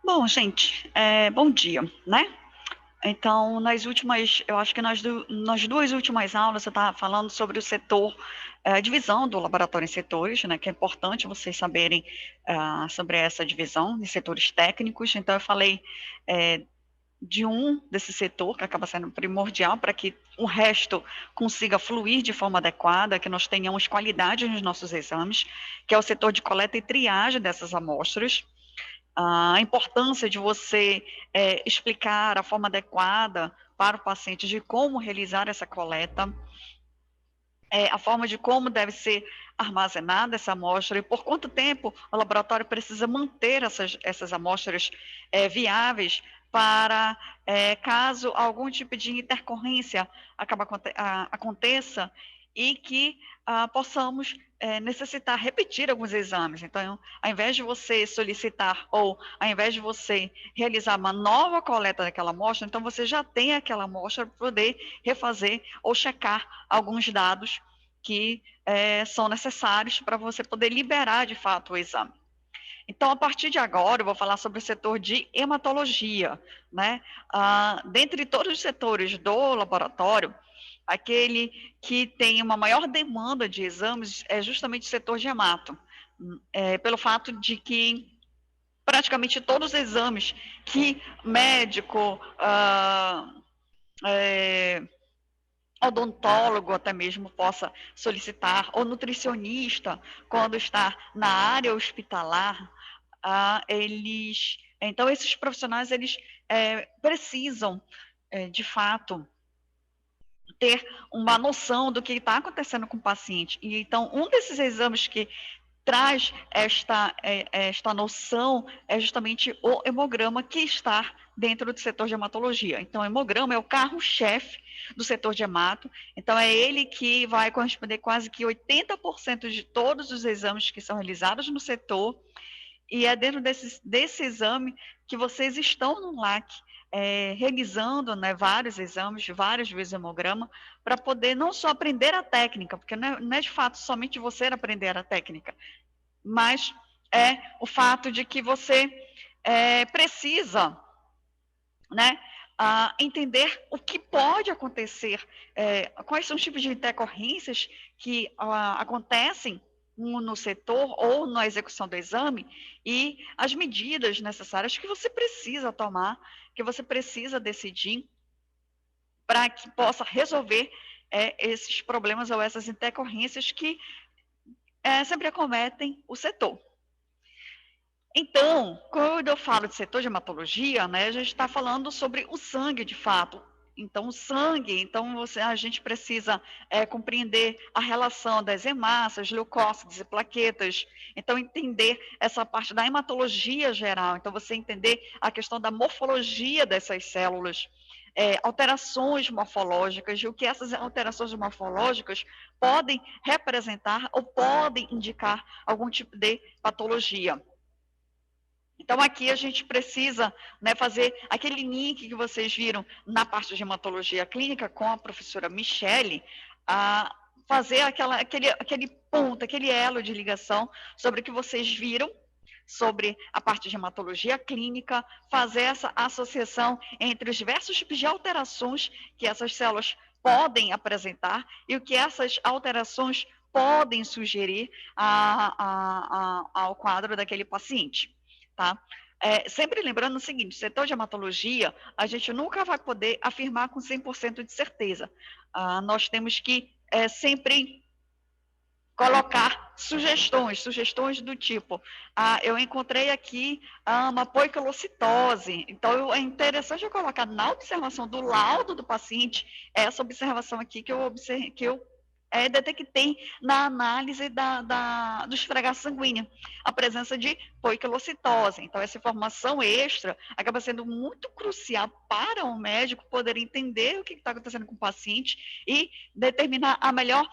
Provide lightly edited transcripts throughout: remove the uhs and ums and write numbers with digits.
Bom, gente, bom dia, né? Então, eu acho que nas duas últimas aulas você está falando sobre o setor, a divisão do laboratório em setores, né? Que é importante vocês saberem sobre essa divisão de setores técnicos. Então, eu falei de um desse setor que acaba sendo primordial para que o resto consiga fluir de forma adequada, que nós tenhamos qualidade nos nossos exames, que é o setor de coleta e triagem dessas amostras. A importância de você explicar a forma adequada para o paciente de como realizar essa coleta, a forma de como deve ser armazenada essa amostra e por quanto tempo o laboratório precisa manter essas amostras viáveis para caso algum tipo de intercorrência aconteça e que possamos necessitar repetir alguns exames. Então, ao invés de você solicitar ou ao invés de você realizar uma nova coleta daquela amostra, então você já tem aquela amostra para poder refazer ou checar alguns dados que são necessários para você poder liberar de fato o exame. Então, a partir de agora, eu vou falar sobre o setor de hematologia, né? Dentre todos os setores do laboratório, aquele que tem uma maior demanda de exames é justamente o setor de hemato, pelo fato de que praticamente todos os exames que médico, odontólogo até mesmo possa solicitar, ou nutricionista, quando está na área hospitalar, então esses profissionais, eles precisam, de fato, ter uma noção do que está acontecendo com o paciente. E então, um desses exames que traz esta noção é justamente o hemograma, que está dentro do setor de hematologia. Então, o hemograma é o carro-chefe do setor de hemato, então é ele que vai corresponder quase que 80% de todos os exames que são realizados no setor, e é dentro desse exame que vocês estão no LAC, realizando, né, vários exames, várias vezes hemograma, para poder não só aprender a técnica, porque não é de fato somente você aprender a técnica, mas é o fato de que você precisa, né, entender o que pode acontecer, quais são os tipos de intercorrências que acontecem no setor ou na execução do exame, e as medidas necessárias que você precisa tomar, que você precisa decidir para que possa resolver esses problemas ou essas intercorrências que sempre acometem o setor. Então, quando eu falo de setor de hematologia, né, a gente está falando sobre o sangue, de fato. Então, o sangue, a gente precisa compreender a relação das hemácias, leucócitos e plaquetas. Então, entender essa parte da hematologia geral. Então, você entender a questão da morfologia dessas células, alterações morfológicas, e o que essas alterações morfológicas podem representar ou podem indicar algum tipo de patologia. Então, aqui a gente precisa, né, fazer aquele link que vocês viram na parte de hematologia clínica com a professora Michele, fazer aquele ponto, aquele elo de ligação sobre o que vocês viram sobre a parte de hematologia clínica, fazer essa associação entre os diversos tipos de alterações que essas células podem apresentar e o que essas alterações podem sugerir ao quadro daquele paciente. Tá? Sempre lembrando o seguinte, setor de hematologia, a gente nunca vai poder afirmar com 100% de certeza. Nós temos que sempre colocar sugestões do tipo, eu encontrei aqui uma poiquilocitose, então é interessante eu colocar na observação do laudo do paciente essa observação aqui que eu detectei na análise do esfregaço sanguíneo, a presença de poiquilocitose. Então, essa informação extra acaba sendo muito crucial para o médico poder entender o que está acontecendo com o paciente e determinar a melhor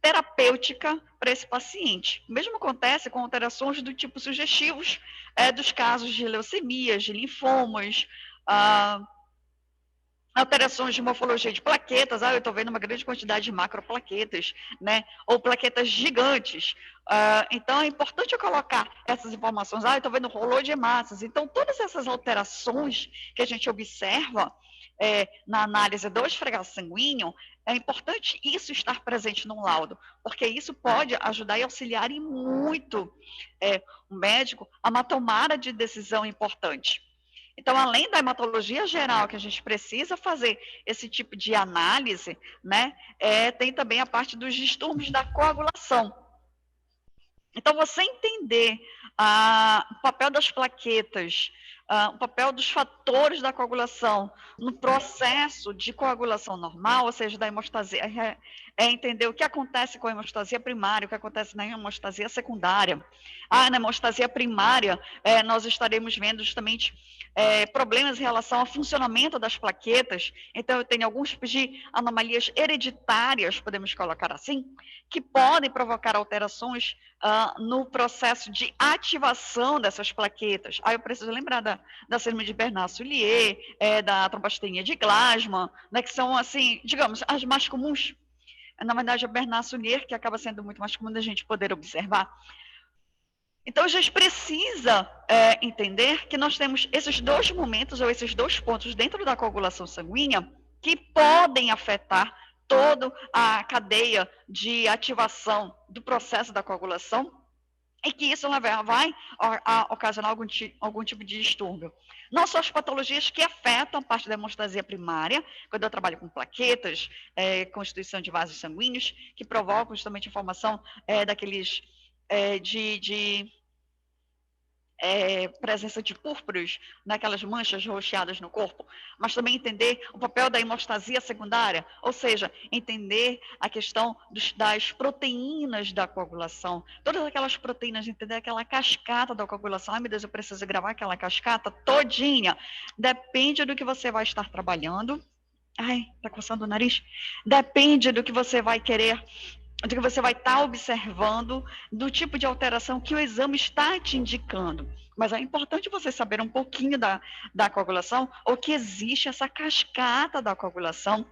terapêutica para esse paciente. O mesmo acontece com alterações do tipo sugestivos, dos casos de leucemias, de linfomas, alterações de morfologia de plaquetas, eu estou vendo uma grande quantidade de macroplaquetas, né? Ou plaquetas gigantes. Então, é importante eu colocar essas informações. Eu estou vendo rolô de hemácias. Então, todas essas alterações que a gente observa na análise do esfregaço sanguíneo, é importante isso estar presente no laudo, porque isso pode ajudar e auxiliar em muito o médico a uma tomada de decisão importante. Então, além da hematologia geral, que a gente precisa fazer esse tipo de análise, né, tem também a parte dos distúrbios da coagulação. Então, você entender o papel das plaquetas, o papel dos fatores da coagulação no processo de coagulação normal, ou seja, da hemostasia, entender o que acontece com a hemostasia primária, o que acontece na hemostasia secundária. Na hemostasia primária, nós estaremos vendo justamente problemas em relação ao funcionamento das plaquetas. Então, eu tenho alguns tipos de anomalias hereditárias, podemos colocar assim, que podem provocar alterações no processo de ativação dessas plaquetas. Eu preciso lembrar da síndrome de Bernard-Soulier, da trombocitenia de Glasman, né, que são, assim, digamos, as mais comuns. Na verdade, a Bernard-Soulier, que acaba sendo muito mais comum da gente poder observar. Então, a gente precisa entender que nós temos esses dois momentos, ou esses dois pontos dentro da coagulação sanguínea, que podem afetar toda a cadeia de ativação do processo da coagulação, e que isso vai ocasionar algum tipo de distúrbio. Não só as patologias que afetam a parte da hemostasia primária, quando eu trabalho com plaquetas, constituição de vasos sanguíneos, que provocam justamente a formação daqueles presença de púrpuras naquelas manchas roxeadas no corpo, mas também entender o papel da hemostasia secundária, ou seja, entender a questão das proteínas da coagulação, todas aquelas proteínas, entender aquela cascata da coagulação. Meu Deus, eu preciso gravar aquela cascata todinha. Depende do que você vai estar trabalhando. Tá coçando o nariz? Depende do que você vai querer, do que você vai estar observando, do tipo de alteração que o exame está te indicando. Mas é importante você saber um pouquinho da coagulação, ou que existe essa cascata da coagulação.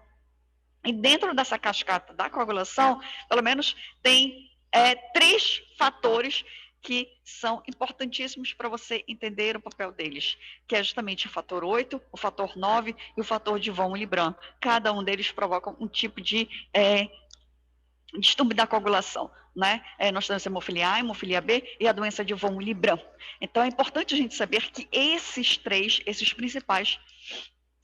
E dentro dessa cascata da coagulação, pelo menos tem 3 fatores que são importantíssimos para você entender o papel deles, que é justamente o fator 8, o fator 9 e o fator de von Willebrand. Cada um deles provoca um tipo de distúrbio da coagulação, né? Nós temos hemofilia A, hemofilia B e a doença de von Willebrand. Então, é importante a gente saber que esses principais,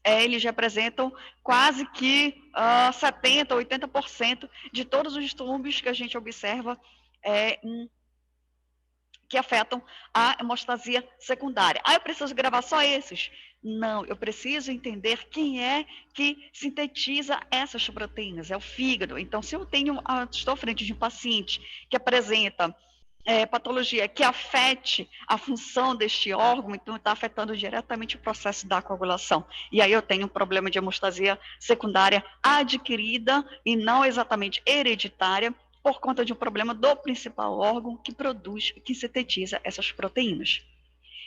eles representam quase que 70%, 80% de todos os distúrbios que a gente observa que afetam a hemostasia secundária. Eu preciso gravar só esses? Não, eu preciso entender quem é que sintetiza essas proteínas, é o fígado. Então, se eu estou frente de um paciente que apresenta patologia que afete a função deste órgão, então está afetando diretamente o processo da coagulação. E aí eu tenho um problema de hemostasia secundária adquirida e não exatamente hereditária, por conta de um problema do principal órgão que produz, que sintetiza essas proteínas.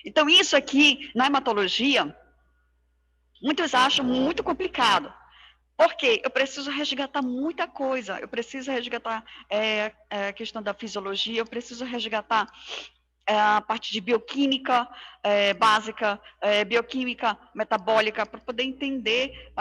Então, isso aqui, na hematologia, muitos acham muito complicado. Porque eu preciso resgatar muita coisa, eu preciso resgatar a questão da fisiologia, eu preciso resgatar a parte de bioquímica básica, bioquímica metabólica, para poder entender,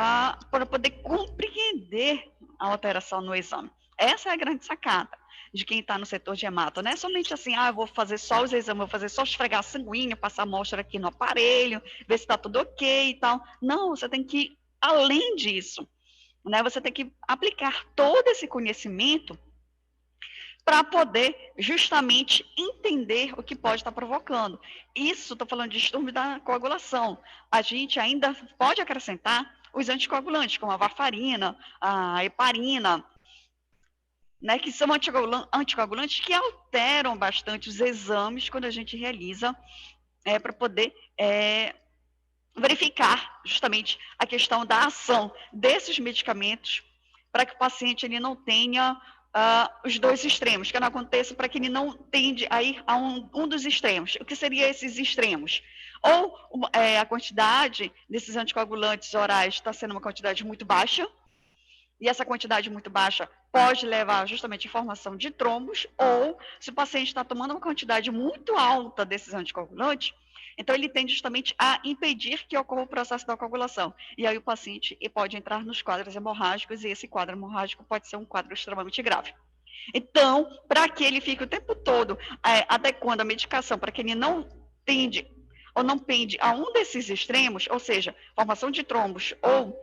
para poder compreender a alteração no exame. Essa é a grande sacada de quem está no setor de hemato. Não é somente assim, eu vou fazer só os exames, vou fazer só esfregar sanguíneo, passar a amostra aqui no aparelho, ver se está tudo ok e tal. Não, você tem que ir além disso. Né? Você tem que aplicar todo esse conhecimento para poder justamente entender o que pode estar provocando. Isso, estou falando de distúrbio da coagulação. A gente ainda pode acrescentar os anticoagulantes, como a varfarina, a heparina, né, que são anticoagulantes que alteram bastante os exames quando a gente realiza para poder verificar justamente a questão da ação desses medicamentos para que o paciente ele não tenha os dois extremos, que não aconteça para que ele não tende a ir a um dos extremos. O que seriam esses extremos? Ou a quantidade desses anticoagulantes orais está sendo uma quantidade muito baixa, e essa quantidade muito baixa pode levar justamente à formação de trombos, ou se o paciente está tomando uma quantidade muito alta desses anticoagulantes, então ele tende justamente a impedir que ocorra o processo da coagulação. E aí o paciente pode entrar nos quadros hemorrágicos, e esse quadro hemorrágico pode ser um quadro extremamente grave. Então, para que ele fique o tempo todo adequando a medicação, para que ele não tende ou não pende a um desses extremos, ou seja, formação de trombos ou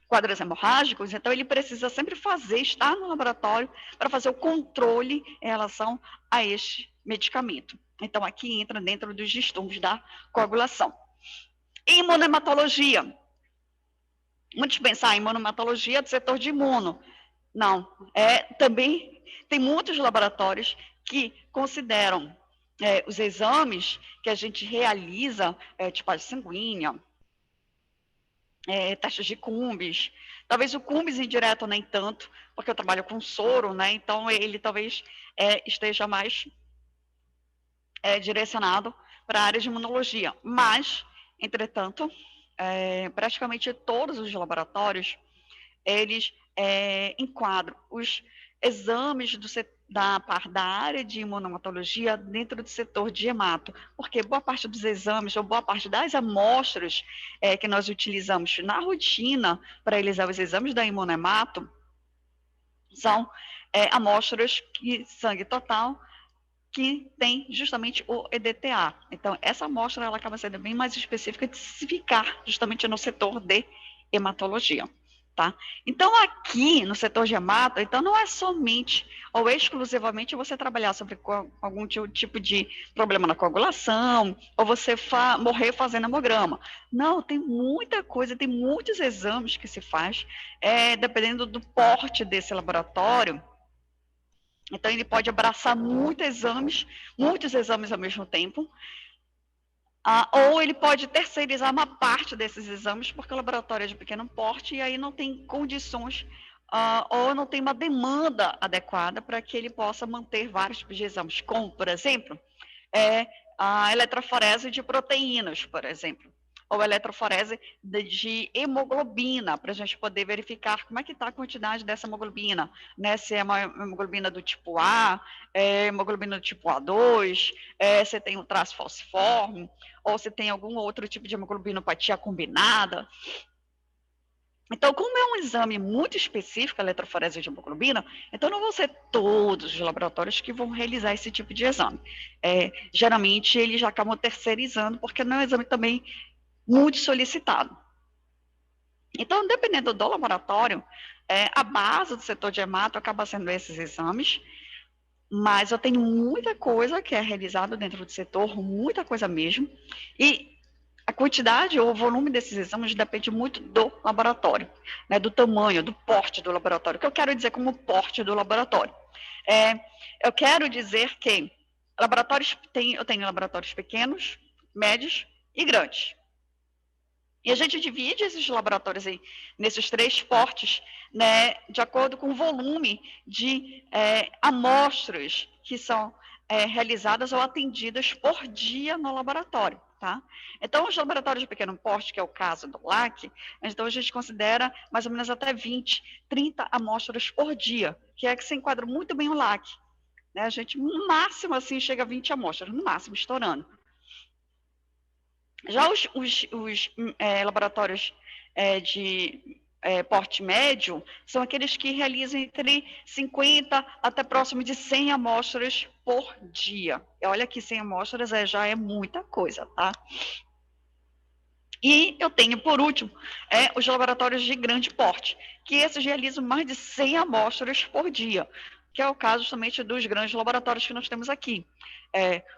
quadros hemorrágicos, então ele precisa sempre estar no laboratório para fazer o controle em relação a este medicamento. Então, aqui entra dentro dos distúrbios da coagulação. Imunohematologia. Muitos pensam em imunohematologia do setor de imuno. Não, também tem muitos laboratórios que consideram os exames que a gente realiza, tipagem sanguínea, testes de Cumbis, talvez o Cumbis indireto nem tanto, porque eu trabalho com soro, né? Então ele talvez esteja mais direcionado para a área de imunologia. Mas, entretanto, praticamente todos os laboratórios, eles enquadram os exames da área de imunomatologia dentro do setor de hemato, porque boa parte dos exames, ou boa parte das amostras que nós utilizamos na rotina para realizar os exames da imunohemato, são amostras de sangue total, que tem justamente o EDTA. Então, essa amostra ela acaba sendo bem mais específica de se ficar justamente no setor de hematologia. Tá? Então, aqui no setor de hemato, então não é somente ou exclusivamente você trabalhar sobre algum tipo de problema na coagulação, ou você morrer fazendo hemograma. Não, tem muita coisa, tem muitos exames que se faz, dependendo do porte desse laboratório. Então, ele pode abraçar muitos exames ao mesmo tempo, ou ele pode terceirizar uma parte desses exames, porque o laboratório é de pequeno porte e aí não tem condições, ou não tem uma demanda adequada para que ele possa manter vários tipos de exames, como, por exemplo, a eletroforese de proteínas, por exemplo, ou eletroforese de hemoglobina, para a gente poder verificar como é que está a quantidade dessa hemoglobina, né? Se é uma hemoglobina do tipo A, hemoglobina do tipo A2, se tem um traço falciforme, ou se tem algum outro tipo de hemoglobinopatia combinada. Então, como é um exame muito específico, a eletroforese de hemoglobina, então não vão ser todos os laboratórios que vão realizar esse tipo de exame. Geralmente, eles já acabam terceirizando, porque não é um exame também muito solicitado. Então, dependendo do laboratório, a base do setor de hemato acaba sendo esses exames, mas eu tenho muita coisa que é realizada dentro do setor, muita coisa mesmo, e a quantidade ou o volume desses exames depende muito do laboratório, né, do tamanho, do porte do laboratório. O que eu quero dizer como porte do laboratório? Eu quero dizer que eu tenho laboratórios pequenos, médios e grandes. E a gente divide esses laboratórios aí nesses 3 portes, né, de acordo com o volume de amostras que são realizadas ou atendidas por dia no laboratório. Tá? Então, os laboratórios de pequeno porte, que é o caso do LAC, então a gente considera mais ou menos até 20, 30 amostras por dia, que é que se enquadra muito bem o LAC. Né? A gente, no máximo, assim, chega a 20 amostras, no máximo, estourando. Já os laboratórios de porte médio são aqueles que realizam entre 50 até próximo de 100 amostras por dia. E olha que 100 amostras já é muita coisa, tá? E eu tenho, por último, os laboratórios de grande porte, que esses realizam mais de 100 amostras por dia, que é o caso justamente dos grandes laboratórios que nós temos aqui.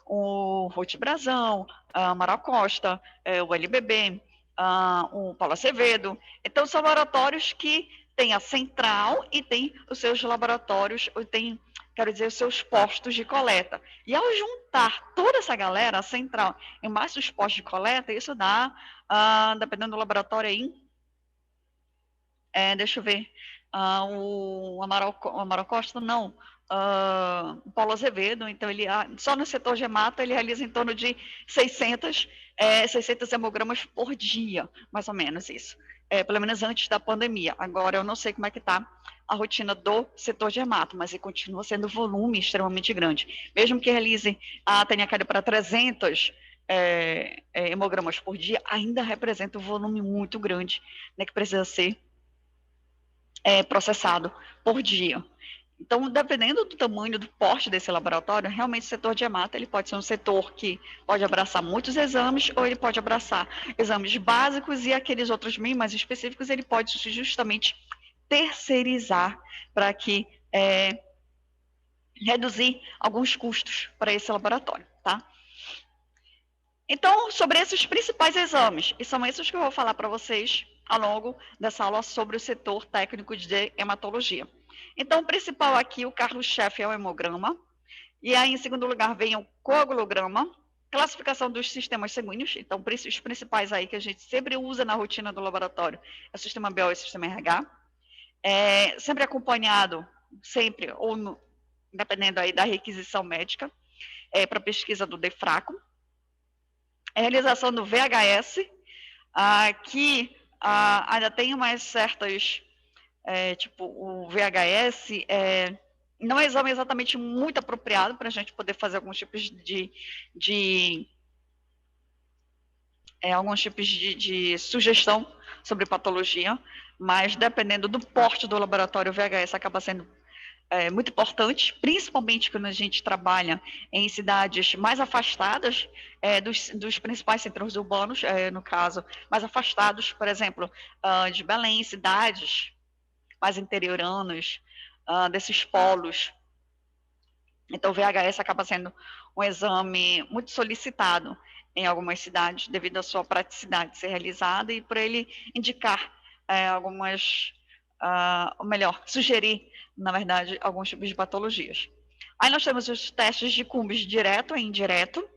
O Ruth Brazão, a Amaral Costa, o LBB, o Paulo Acevedo. Então, são laboratórios que têm a central e têm os seus laboratórios, quero dizer, os seus postos de coleta. E ao juntar toda essa galera, a central e mais os postos de coleta, isso dá, dependendo do laboratório aí, deixa eu ver, O Amaral Costa, não. O Paulo Azevedo, então ele só no setor de hemato ele realiza em torno de 600 hemogramas por dia, mais ou menos isso. Pelo menos antes da pandemia. Agora eu não sei como é que está a rotina do setor de hemato, mas ele continua sendo um volume extremamente grande. Mesmo que realize, tenha caído para 300 hemogramas por dia, ainda representa um volume muito grande, né, que precisa ser processado por dia. Então, dependendo do tamanho, do porte desse laboratório, realmente o setor de hemato ele pode ser um setor que pode abraçar muitos exames ou ele pode abraçar exames básicos e aqueles outros bem mais específicos ele pode justamente terceirizar para que reduzir alguns custos para esse laboratório, tá? Então, sobre esses principais exames, e são esses que eu vou falar para vocês ao longo dessa aula sobre o setor técnico de hematologia. Então, o principal aqui, o carro-chefe é o hemograma, e aí, em segundo lugar, vem o coagulograma, classificação dos sistemas sanguíneos, então, os principais aí que a gente sempre usa na rotina do laboratório é o sistema BO e o sistema RH, sempre acompanhado, sempre, ou dependendo aí da requisição médica, para pesquisa do DEFRACO, a realização do VHS, que ainda tem umas certas, tipo, o VHS não é um exame exatamente muito apropriado para a gente poder fazer alguns tipos de sugestão sobre patologia, mas dependendo do porte do laboratório, o VHS acaba sendo muito importante, principalmente quando a gente trabalha em cidades mais afastadas dos principais centros urbanos, no caso, mais afastados, por exemplo, de Belém, cidades mais interioranas, desses polos. Então, o VHS acaba sendo um exame muito solicitado em algumas cidades, devido à sua praticidade de ser realizada e por ele indicar ou melhor, sugerir, na verdade, alguns tipos de patologias. Aí nós temos os testes de Cumbis direto e indireto,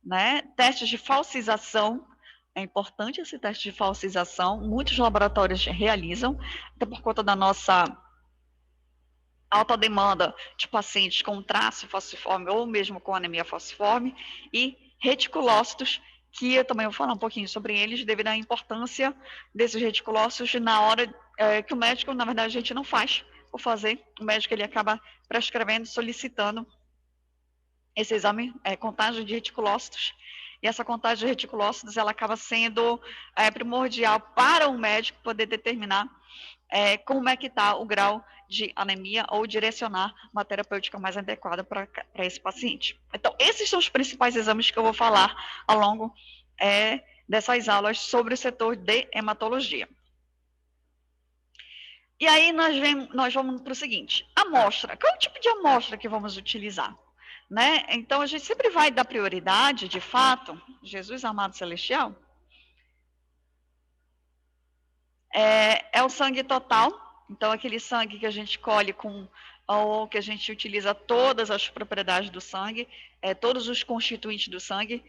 né? Testes de falsização, é importante esse teste de falsização, muitos laboratórios realizam, até por conta da nossa alta demanda de pacientes com traço falciforme ou mesmo com anemia falciforme, e reticulócitos, que eu também vou falar um pouquinho sobre eles, devido à importância desses reticulócitos na hora que o médico, na verdade, a gente não faz por fazer, o médico ele acaba prescrevendo, solicitando esse exame, contagem de reticulócitos, e essa contagem de reticulócitos, ela acaba sendo primordial para o médico poder determinar como é que está o grau de anemia ou direcionar uma terapêutica mais adequada para esse paciente. Então, esses são os principais exames que eu vou falar ao longo dessas aulas sobre o setor de hematologia. E aí nós vamos para o seguinte, amostra. Qual é o tipo de amostra que vamos utilizar? Né? Então, a gente sempre vai dar prioridade, de fato, Jesus amado celestial, é o sangue total, então aquele sangue que a gente colhe ou que a gente utiliza todas as propriedades do sangue, todos os constituintes do sangue,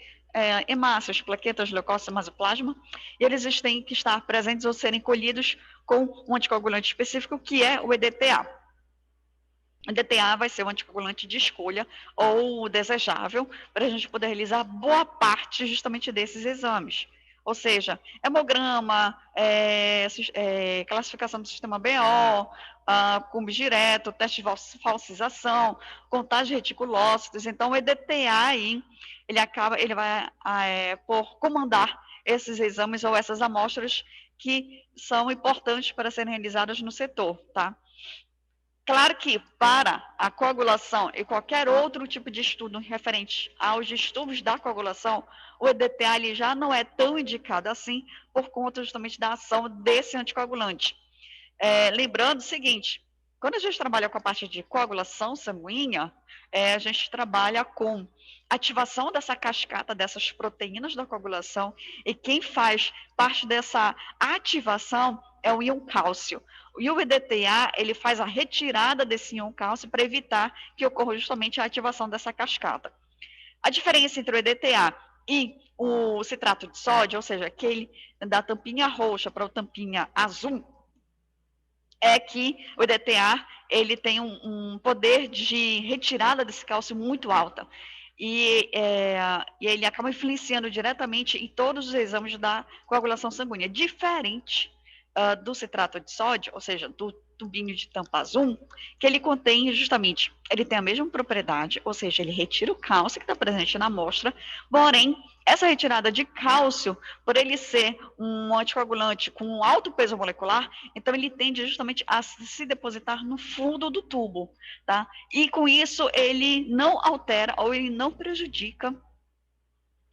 hemácias, plaquetas, leucócitos, mesoplasma, e eles têm que estar presentes ou serem colhidos com um anticoagulante específico, que é o EDTA. O EDTA vai ser o anticoagulante de escolha ou desejável para a gente poder realizar boa parte justamente desses exames. Ou seja, hemograma, classificação do sistema BO, Cumbis direto, teste de falsização, contagem de reticulócitos. Então, o EDTA aí, ele vai por comandar esses exames ou essas amostras que são importantes para serem realizadas no setor, tá? Claro que para a coagulação e qualquer outro tipo de estudo referente aos distúrbios da coagulação, o EDTA ele já não é tão indicado assim por conta justamente da ação desse anticoagulante. Lembrando o seguinte, quando a gente trabalha com a parte de coagulação sanguínea, a gente trabalha com ativação dessa cascata, dessas proteínas da coagulação, e quem faz parte dessa ativação é o íon cálcio. E o EDTA, ele faz a retirada desse íon cálcio para evitar que ocorra justamente a ativação dessa cascata. A diferença entre o EDTA e o citrato de sódio, ou seja, aquele da tampinha roxa para a tampinha azul, é que o EDTA, ele tem um poder de retirada desse cálcio muito alta. E ele acaba influenciando diretamente em todos os exames da coagulação sanguínea, diferente do citrato de sódio, ou seja, do tubinho de tampa azul, que ele contém justamente, ele tem a mesma propriedade, ou seja, ele retira o cálcio que está presente na amostra, porém, essa retirada de cálcio, por ele ser um anticoagulante com um alto peso molecular, então ele tende justamente a se depositar no fundo do tubo, tá? E com isso ele não altera ou ele não prejudica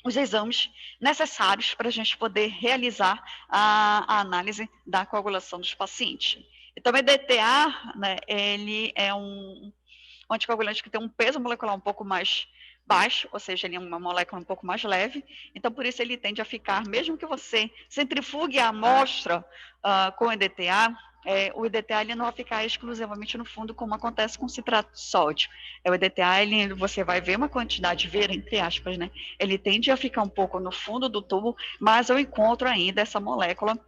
os exames necessários para a gente poder realizar a análise da coagulação dos pacientes. Então, o EDTA, né, ele é um anticoagulante que tem um peso molecular um pouco mais baixo, ou seja, ele é uma molécula um pouco mais leve, então por isso ele tende a ficar, mesmo que você centrifugue a amostra com EDTA, o EDTA ele não vai ficar exclusivamente no fundo, como acontece com o citrato de sódio. O EDTA, você vai ver uma quantidade, ver entre aspas, né? Ele tende a ficar um pouco no fundo do tubo, mas eu encontro ainda essa molécula,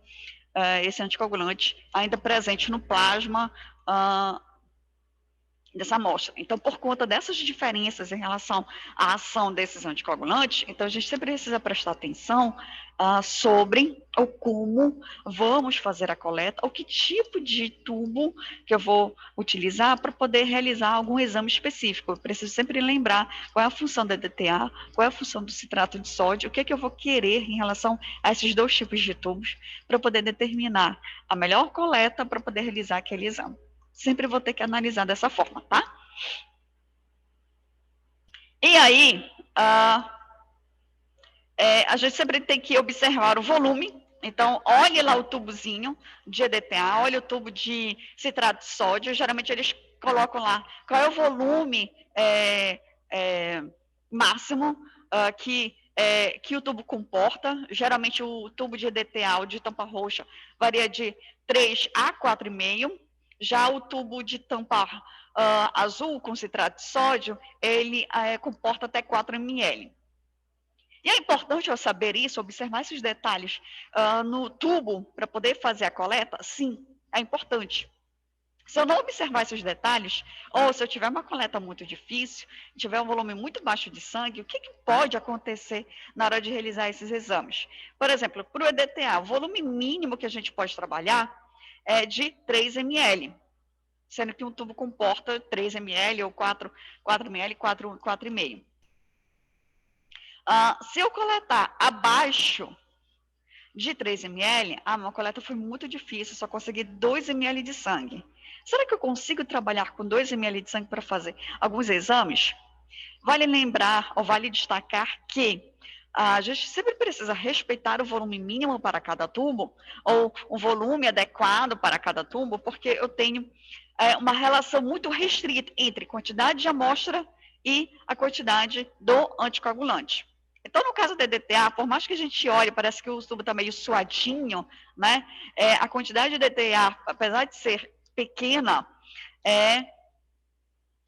esse anticoagulante, ainda presente no plasma dessa amostra. Então, por conta dessas diferenças em relação à ação desses anticoagulantes, então a gente sempre precisa prestar atenção sobre o como vamos fazer a coleta, ou que tipo de tubo que eu vou utilizar para poder realizar algum exame específico. Eu preciso sempre lembrar qual é a função da DTA, qual é a função do citrato de sódio, o que é que eu vou querer em relação a esses dois tipos de tubos, para poder determinar a melhor coleta para poder realizar aquele exame. Sempre vou ter que analisar dessa forma, tá? E aí, a gente sempre tem que observar o volume. Então, olhe lá o tubozinho de EDTA, olhe o tubo de citrato de sódio. Geralmente, eles colocam lá qual é o volume máximo que o tubo comporta. Geralmente, o tubo de EDTA, o de tampa roxa, varia de 3 a 4,5. Já o tubo de tampa azul com citrato de sódio, ele comporta até 4 ml. E é importante eu saber isso, observar esses detalhes no tubo para poder fazer a coleta? Sim, é importante. Se eu não observar esses detalhes, ou se eu tiver uma coleta muito difícil, tiver um volume muito baixo de sangue, o que pode acontecer na hora de realizar esses exames? Por exemplo, para o EDTA, o volume mínimo que a gente pode trabalhar é de 3 ml, sendo que um tubo comporta 3 ml ou 4 ml, 4,5. Se eu coletar abaixo de 3 ml, uma coleta foi muito difícil, só consegui 2 ml de sangue. Será que eu consigo trabalhar com 2 ml de sangue para fazer alguns exames? Vale lembrar, ou vale destacar que a gente sempre precisa respeitar o volume mínimo para cada tubo, ou o volume adequado para cada tubo, porque eu tenho uma relação muito restrita entre quantidade de amostra e a quantidade do anticoagulante. Então, no caso da DTA, por mais que a gente olhe, parece que o tubo está meio suadinho, né? A quantidade de DTA, apesar de ser pequena,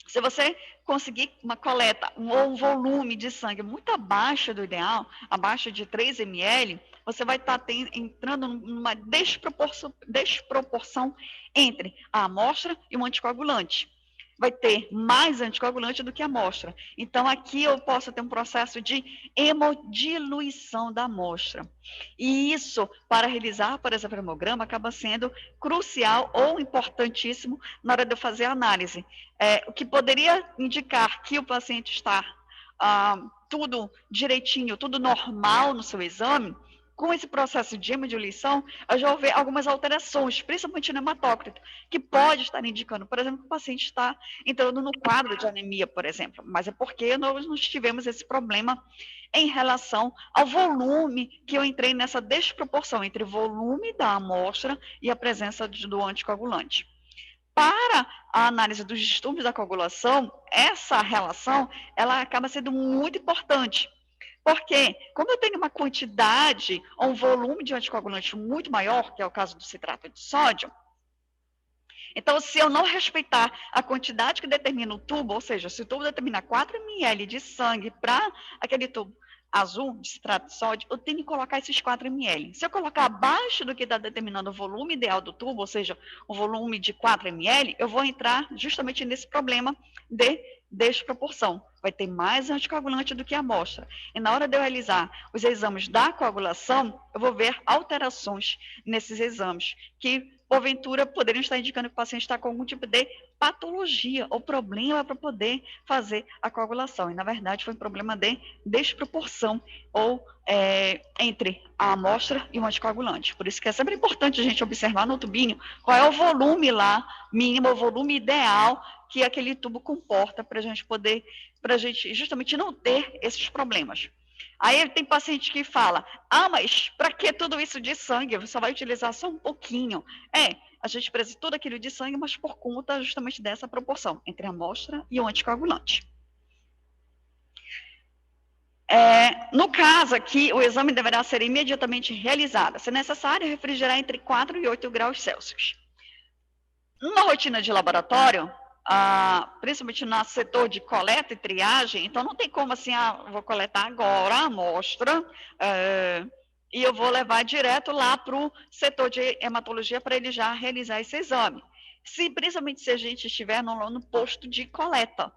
se você conseguir uma coleta ou um volume de sangue muito abaixo do ideal, abaixo de 3 ml, você vai estar entrando numa desproporção entre a amostra e o anticoagulante. Vai ter mais anticoagulante do que a amostra. Então, aqui eu posso ter um processo de hemodiluição da amostra. E isso, para realizar, por exemplo, o hemograma, acaba sendo crucial ou importantíssimo na hora de eu fazer a análise. O que poderia indicar que o paciente está tudo direitinho, tudo normal no seu exame, com esse processo de hemodiluição, eu já vou ver algumas alterações, principalmente no hematócrito, que pode estar indicando, por exemplo, que o paciente está entrando no quadro de anemia, por exemplo, mas é porque nós não tivemos esse problema em relação ao volume que eu entrei nessa desproporção entre o volume da amostra e a presença do anticoagulante. Para a análise dos distúrbios da coagulação, essa relação ela acaba sendo muito importante. Porque, como eu tenho uma quantidade ou um volume de anticoagulante muito maior, que é o caso do citrato de sódio, então, se eu não respeitar a quantidade que determina o tubo, ou seja, se o tubo determina 4 ml de sangue para aquele tubo, azul, de citrato de sódio, eu tenho que colocar esses 4 ml. Se eu colocar abaixo do que está determinando o volume ideal do tubo, ou seja, o volume de 4 ml, eu vou entrar justamente nesse problema de desproporção. Vai ter mais anticoagulante do que a amostra. E na hora de eu realizar os exames da coagulação, eu vou ver alterações nesses exames, que porventura poderiam estar indicando que o paciente está com algum tipo de patologia ou problema para poder fazer a coagulação. E, na verdade, foi um problema de desproporção ou entre a amostra e o anticoagulante. Por isso que é sempre importante a gente observar no tubinho qual é o volume lá, mínimo, o volume ideal que aquele tubo comporta para a gente justamente não ter esses problemas. Aí tem paciente que fala, mas para que tudo isso de sangue? Você só vai utilizar só um pouquinho. A gente precisa de tudo aquilo de sangue, mas por conta justamente dessa proporção entre a amostra e o anticoagulante. No caso aqui, o exame deverá ser imediatamente realizado. Se necessário, refrigerar entre 4 e 8 graus Celsius. Na rotina de laboratório, principalmente no setor de coleta e triagem, então não tem como assim, vou coletar agora a amostra e eu vou levar direto lá para o setor de hematologia para ele já realizar esse exame. Principalmente se a gente estiver no posto de coleta.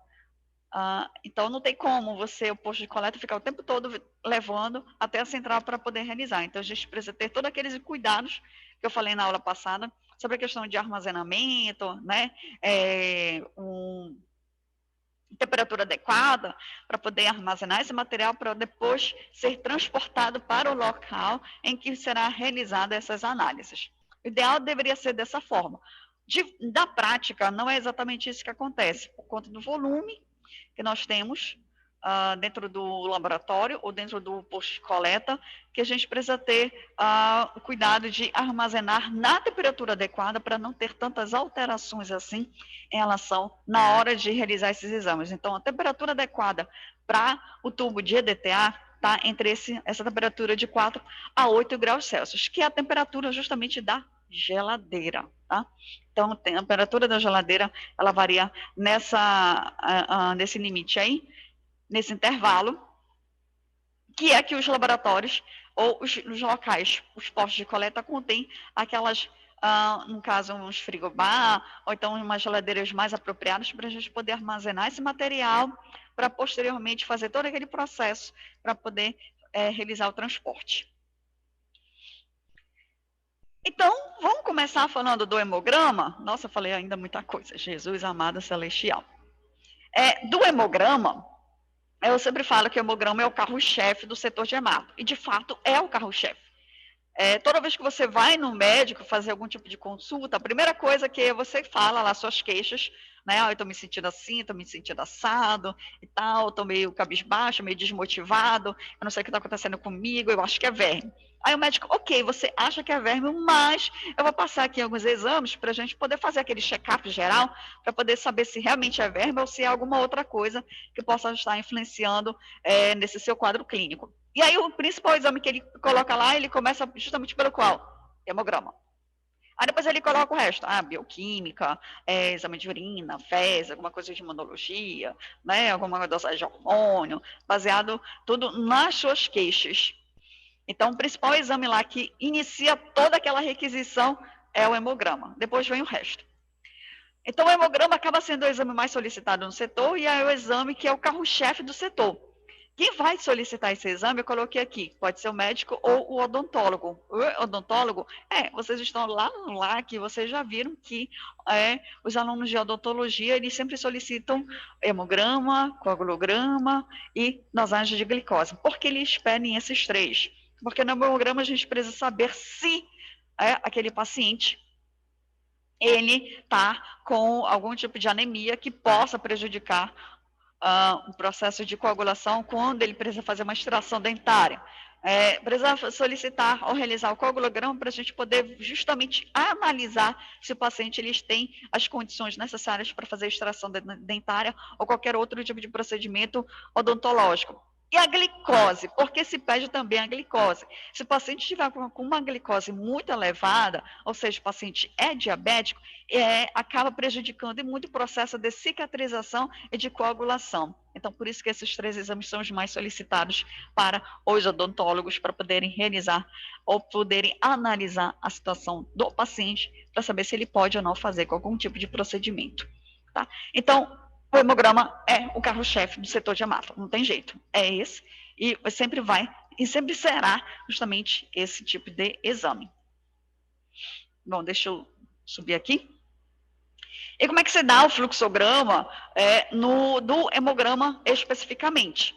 Então não tem como o posto de coleta, ficar o tempo todo levando até a central para poder realizar. Então a gente precisa ter todos aqueles cuidados que eu falei na aula passada, sobre a questão de armazenamento, né? Temperatura adequada para poder armazenar esse material para depois ser transportado para o local em que será realizada essas análises. O ideal deveria ser dessa forma. Da prática, não é exatamente isso que acontece, por conta do volume que nós temos dentro do laboratório ou dentro do posto de coleta, que a gente precisa ter o cuidado de armazenar na temperatura adequada para não ter tantas alterações assim em relação na hora de realizar esses exames. Então, a temperatura adequada para o tubo de EDTA está entre essa temperatura de 4 a 8 graus Celsius, que é a temperatura justamente da geladeira, tá? Então, a temperatura da geladeira, ela varia nesse limite aí, nesse intervalo, que é que os laboratórios ou os locais, os postos de coleta contêm aquelas, no caso, uns frigobar, ou então umas geladeiras mais apropriadas para a gente poder armazenar esse material para posteriormente fazer todo aquele processo para poder realizar o transporte. Então, vamos começar falando do hemograma. Nossa, eu falei ainda muita coisa. Jesus amado celestial. Do hemograma, eu sempre falo que o hemograma é o carro-chefe do setor de hemato. E, de fato, é o carro-chefe. Toda vez que você vai no médico fazer algum tipo de consulta, a primeira coisa que você fala lá, suas queixas, né? Eu estou me sentindo assim, estou me sentindo assado e tal, estou meio cabisbaixo, meio desmotivado, eu não sei o que está acontecendo comigo, eu acho que é verme. Aí o médico, ok, você acha que é verme, mas eu vou passar aqui alguns exames para a gente poder fazer aquele check-up geral, para poder saber se realmente é verme ou se é alguma outra coisa que possa estar influenciando nesse seu quadro clínico. E aí o principal exame que ele coloca lá, ele começa justamente pelo qual? Hemograma. Aí depois ele coloca o resto, bioquímica, exame de urina, fezes, alguma coisa de imunologia, né, alguma dosagem de hormônio, baseado tudo nas suas queixas. Então, o principal exame lá que inicia toda aquela requisição é o hemograma. Depois vem o resto. Então, o hemograma acaba sendo o exame mais solicitado no setor e é o exame que é o carro-chefe do setor. Quem vai solicitar esse exame, eu coloquei aqui, pode ser o médico ou o odontólogo. O odontólogo, vocês estão lá que vocês já viram que os alunos de odontologia, eles sempre solicitam hemograma, coagulograma e dosagem de glicose. Por que eles pedem esses 3? Porque no hemograma a gente precisa saber se aquele paciente ele está com algum tipo de anemia que possa prejudicar um processo de coagulação quando ele precisa fazer uma extração dentária. Precisa solicitar ou realizar o coagulograma para a gente poder justamente analisar se o paciente eles tem as condições necessárias para fazer extração dentária ou qualquer outro tipo de procedimento odontológico. E a glicose, porque se pede também a glicose. Se o paciente estiver com uma glicose muito elevada, ou seja, o paciente é diabético, acaba prejudicando muito o processo de cicatrização e de coagulação. Então, por isso que esses 3 exames são os mais solicitados para os odontólogos, para poderem realizar ou poderem analisar a situação do paciente, para saber se ele pode ou não fazer com algum tipo de procedimento. Tá? Então, o hemograma é o carro-chefe do setor de hemato, não tem jeito, é esse, e sempre vai, e sempre será justamente esse tipo de exame. Bom, deixa eu subir aqui. E como é que se dá o fluxograma do hemograma especificamente?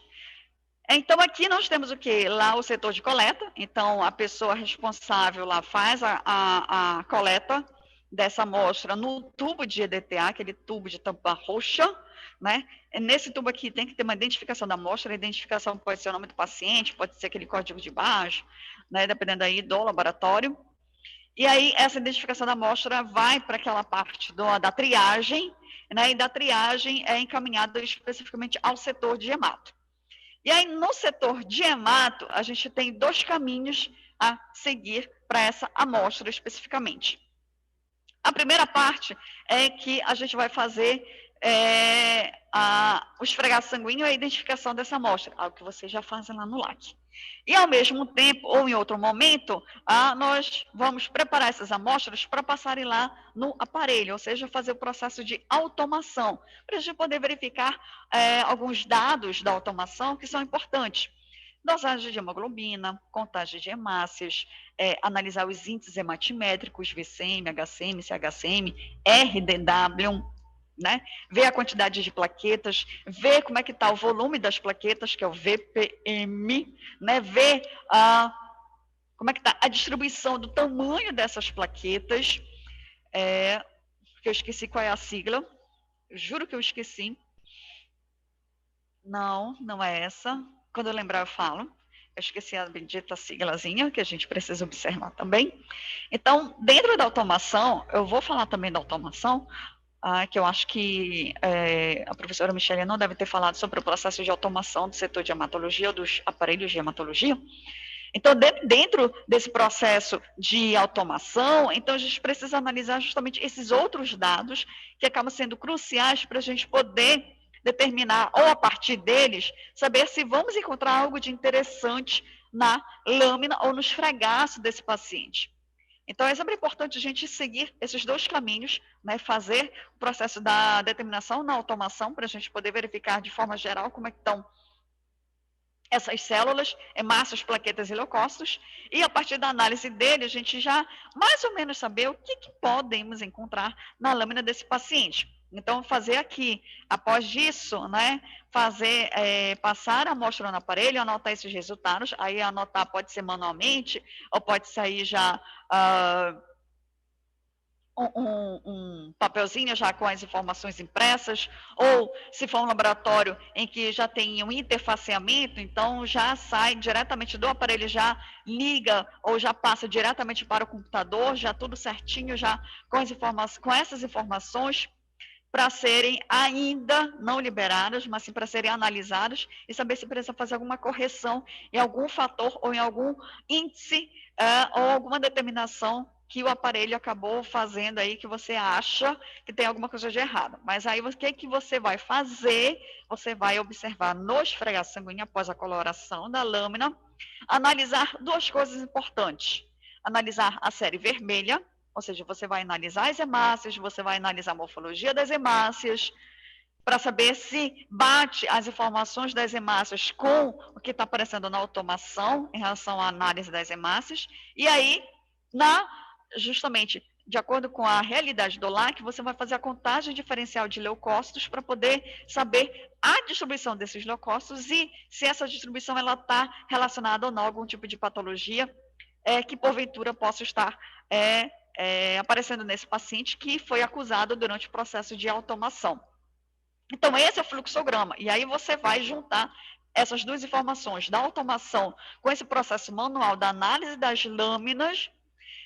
Então, aqui nós temos o quê? Lá o setor de coleta, então a pessoa responsável lá faz a coleta dessa amostra no tubo de EDTA, aquele tubo de tampa roxa, né? Nesse tubo aqui tem que ter uma identificação da amostra, a identificação pode ser o nome do paciente, pode ser aquele código de barra, né? Dependendo aí do laboratório. E aí essa identificação da amostra vai para aquela parte da triagem, né? E da triagem é encaminhada especificamente ao setor de hemato. E aí, no setor de hemato, a gente tem 2 caminhos a seguir para essa amostra especificamente. A primeira parte é que a gente vai fazer o esfregar sanguíneo e a identificação dessa amostra, algo que vocês já fazem lá no LAC. E, ao mesmo tempo, ou em outro momento, nós vamos preparar essas amostras para passarem lá no aparelho, ou seja, fazer o processo de automação, para a gente poder verificar alguns dados da automação que são importantes. Dosagem de hemoglobina, contagem de hemácias, analisar os índices hematimétricos, VCM, HCM, CHCM, RDW, né? Ver a quantidade de plaquetas, ver como é que está o volume das plaquetas, que é o VPM, né? Ver como é que está a distribuição do tamanho dessas plaquetas, que eu esqueci qual é a sigla, eu juro que eu esqueci. Não é essa. Quando eu lembrar, eu falo. Eu esqueci a bendita siglazinha, que a gente precisa observar também. Então, dentro da automação, eu vou falar também da automação, que eu acho que a professora Michele não deve ter falado sobre o processo de automação do setor de hematologia ou dos aparelhos de hematologia. Então, dentro desse processo de automação, então a gente precisa analisar justamente esses outros dados que acabam sendo cruciais para a gente poder determinar, ou a partir deles, saber se vamos encontrar algo de interessante na lâmina ou no esfregaço desse paciente. Então, é sempre importante a gente seguir esses 2 caminhos, né? Fazer o processo da determinação na automação, para a gente poder verificar de forma geral como é que estão essas células, hemácias, plaquetas e leucócitos, e a partir da análise dele, a gente já mais ou menos saber o que podemos encontrar na lâmina desse paciente. Então, fazer aqui, após disso, né, passar a amostra no aparelho, anotar esses resultados, aí anotar pode ser manualmente, ou pode sair já um papelzinho já com as informações impressas, ou se for um laboratório em que já tem um interfaceamento, então já sai diretamente do aparelho, já liga ou já passa diretamente para o computador, já tudo certinho, já com essas informações, para serem ainda não liberadas, mas sim para serem analisadas e saber se precisa fazer alguma correção em algum fator ou em algum índice ou alguma determinação que o aparelho acabou fazendo aí, que você acha que tem alguma coisa de errado. Mas aí, o que você vai fazer? Você vai observar no esfregar sanguíneo após a coloração da lâmina, analisar 2 coisas importantes. Analisar a série vermelha, ou seja, você vai analisar as hemácias, você vai analisar a morfologia das hemácias, para saber se bate as informações das hemácias com o que está aparecendo na automação em relação à análise das hemácias. E aí, justamente, de acordo com a realidade do LAC, você vai fazer a contagem diferencial de leucócitos para poder saber a distribuição desses leucócitos e se essa distribuição está relacionada ou não a algum tipo de patologia que, porventura, possa estar aparecendo nesse paciente que foi acusado durante o processo de automação. Então, esse é o fluxograma. E aí você vai juntar essas 2 informações da automação com esse processo manual da análise das lâminas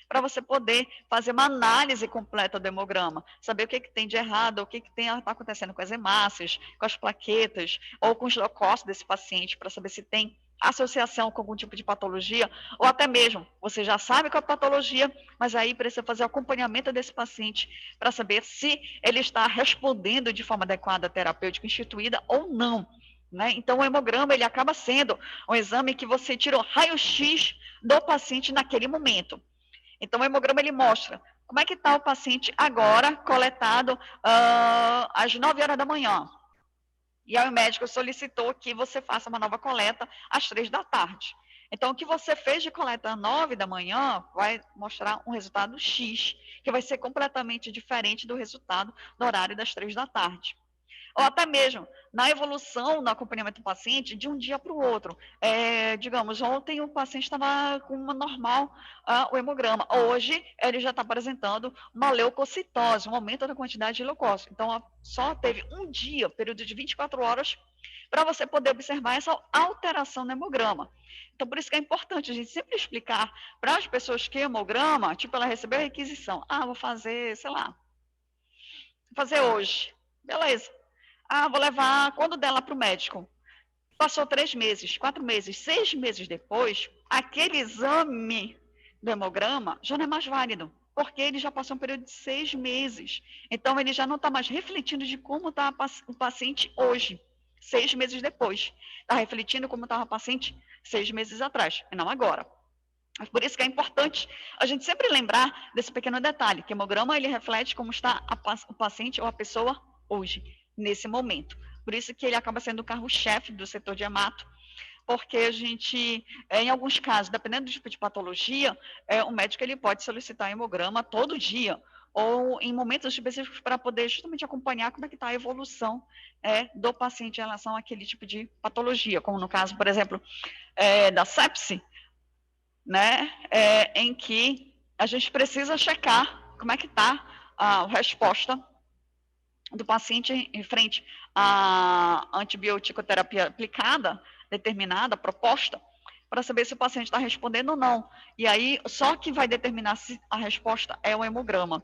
para você poder fazer uma análise completa do hemograma, saber o que tem de errado, o que está acontecendo com as hemácias, com as plaquetas, ou com os leucócitos desse paciente, para saber se tem associação com algum tipo de patologia, ou até mesmo, você já sabe qual é a patologia, mas aí precisa fazer o acompanhamento desse paciente para saber se ele está respondendo de forma adequada à terapêutica instituída ou não. Né? Então, o hemograma ele acaba sendo um exame que você tira o raio-x do paciente naquele momento. Então, o hemograma ele mostra como é que está o paciente agora, coletado às 9 horas da manhã. E aí o médico solicitou que você faça uma nova coleta às 3 da tarde. Então, o que você fez de coleta às 9 da manhã vai mostrar um resultado X, que vai ser completamente diferente do resultado do horário das 3 da tarde. Ou até mesmo na evolução no acompanhamento do paciente de um dia para o outro. Digamos, ontem o paciente estava com uma normal, o hemograma. Hoje ele já está apresentando uma leucocitose, um aumento da quantidade de leucócitos. Então, só teve um dia, período de 24 horas, para você poder observar essa alteração no hemograma. Então, por isso que é importante a gente sempre explicar para as pessoas que hemograma, tipo, ela recebeu a requisição. Vou fazer, sei lá, vou fazer hoje. Beleza. Vou levar, quando der lá para o médico. Passou 3 meses, 4 meses, 6 meses depois, aquele exame do hemograma já não é mais válido, porque ele já passou um período de 6 meses. Então, ele já não está mais refletindo de como está o paciente hoje, 6 meses depois. Está refletindo como estava o paciente 6 meses atrás, e não agora. Por isso que é importante a gente sempre lembrar desse pequeno detalhe, que o hemograma ele reflete como está o paciente ou a pessoa hoje, nesse momento. Por isso que ele acaba sendo o carro-chefe do setor de hemato, porque a gente, em alguns casos, dependendo do tipo de patologia, o médico ele pode solicitar hemograma todo dia, ou em momentos específicos para poder justamente acompanhar como é que está a evolução do paciente em relação àquele tipo de patologia, como no caso, por exemplo, da sepse, né, em que a gente precisa checar como é que está a resposta do paciente em frente à antibioticoterapia aplicada, determinada, proposta, para saber se o paciente está respondendo ou não. E aí, só que vai determinar se a resposta é o hemograma.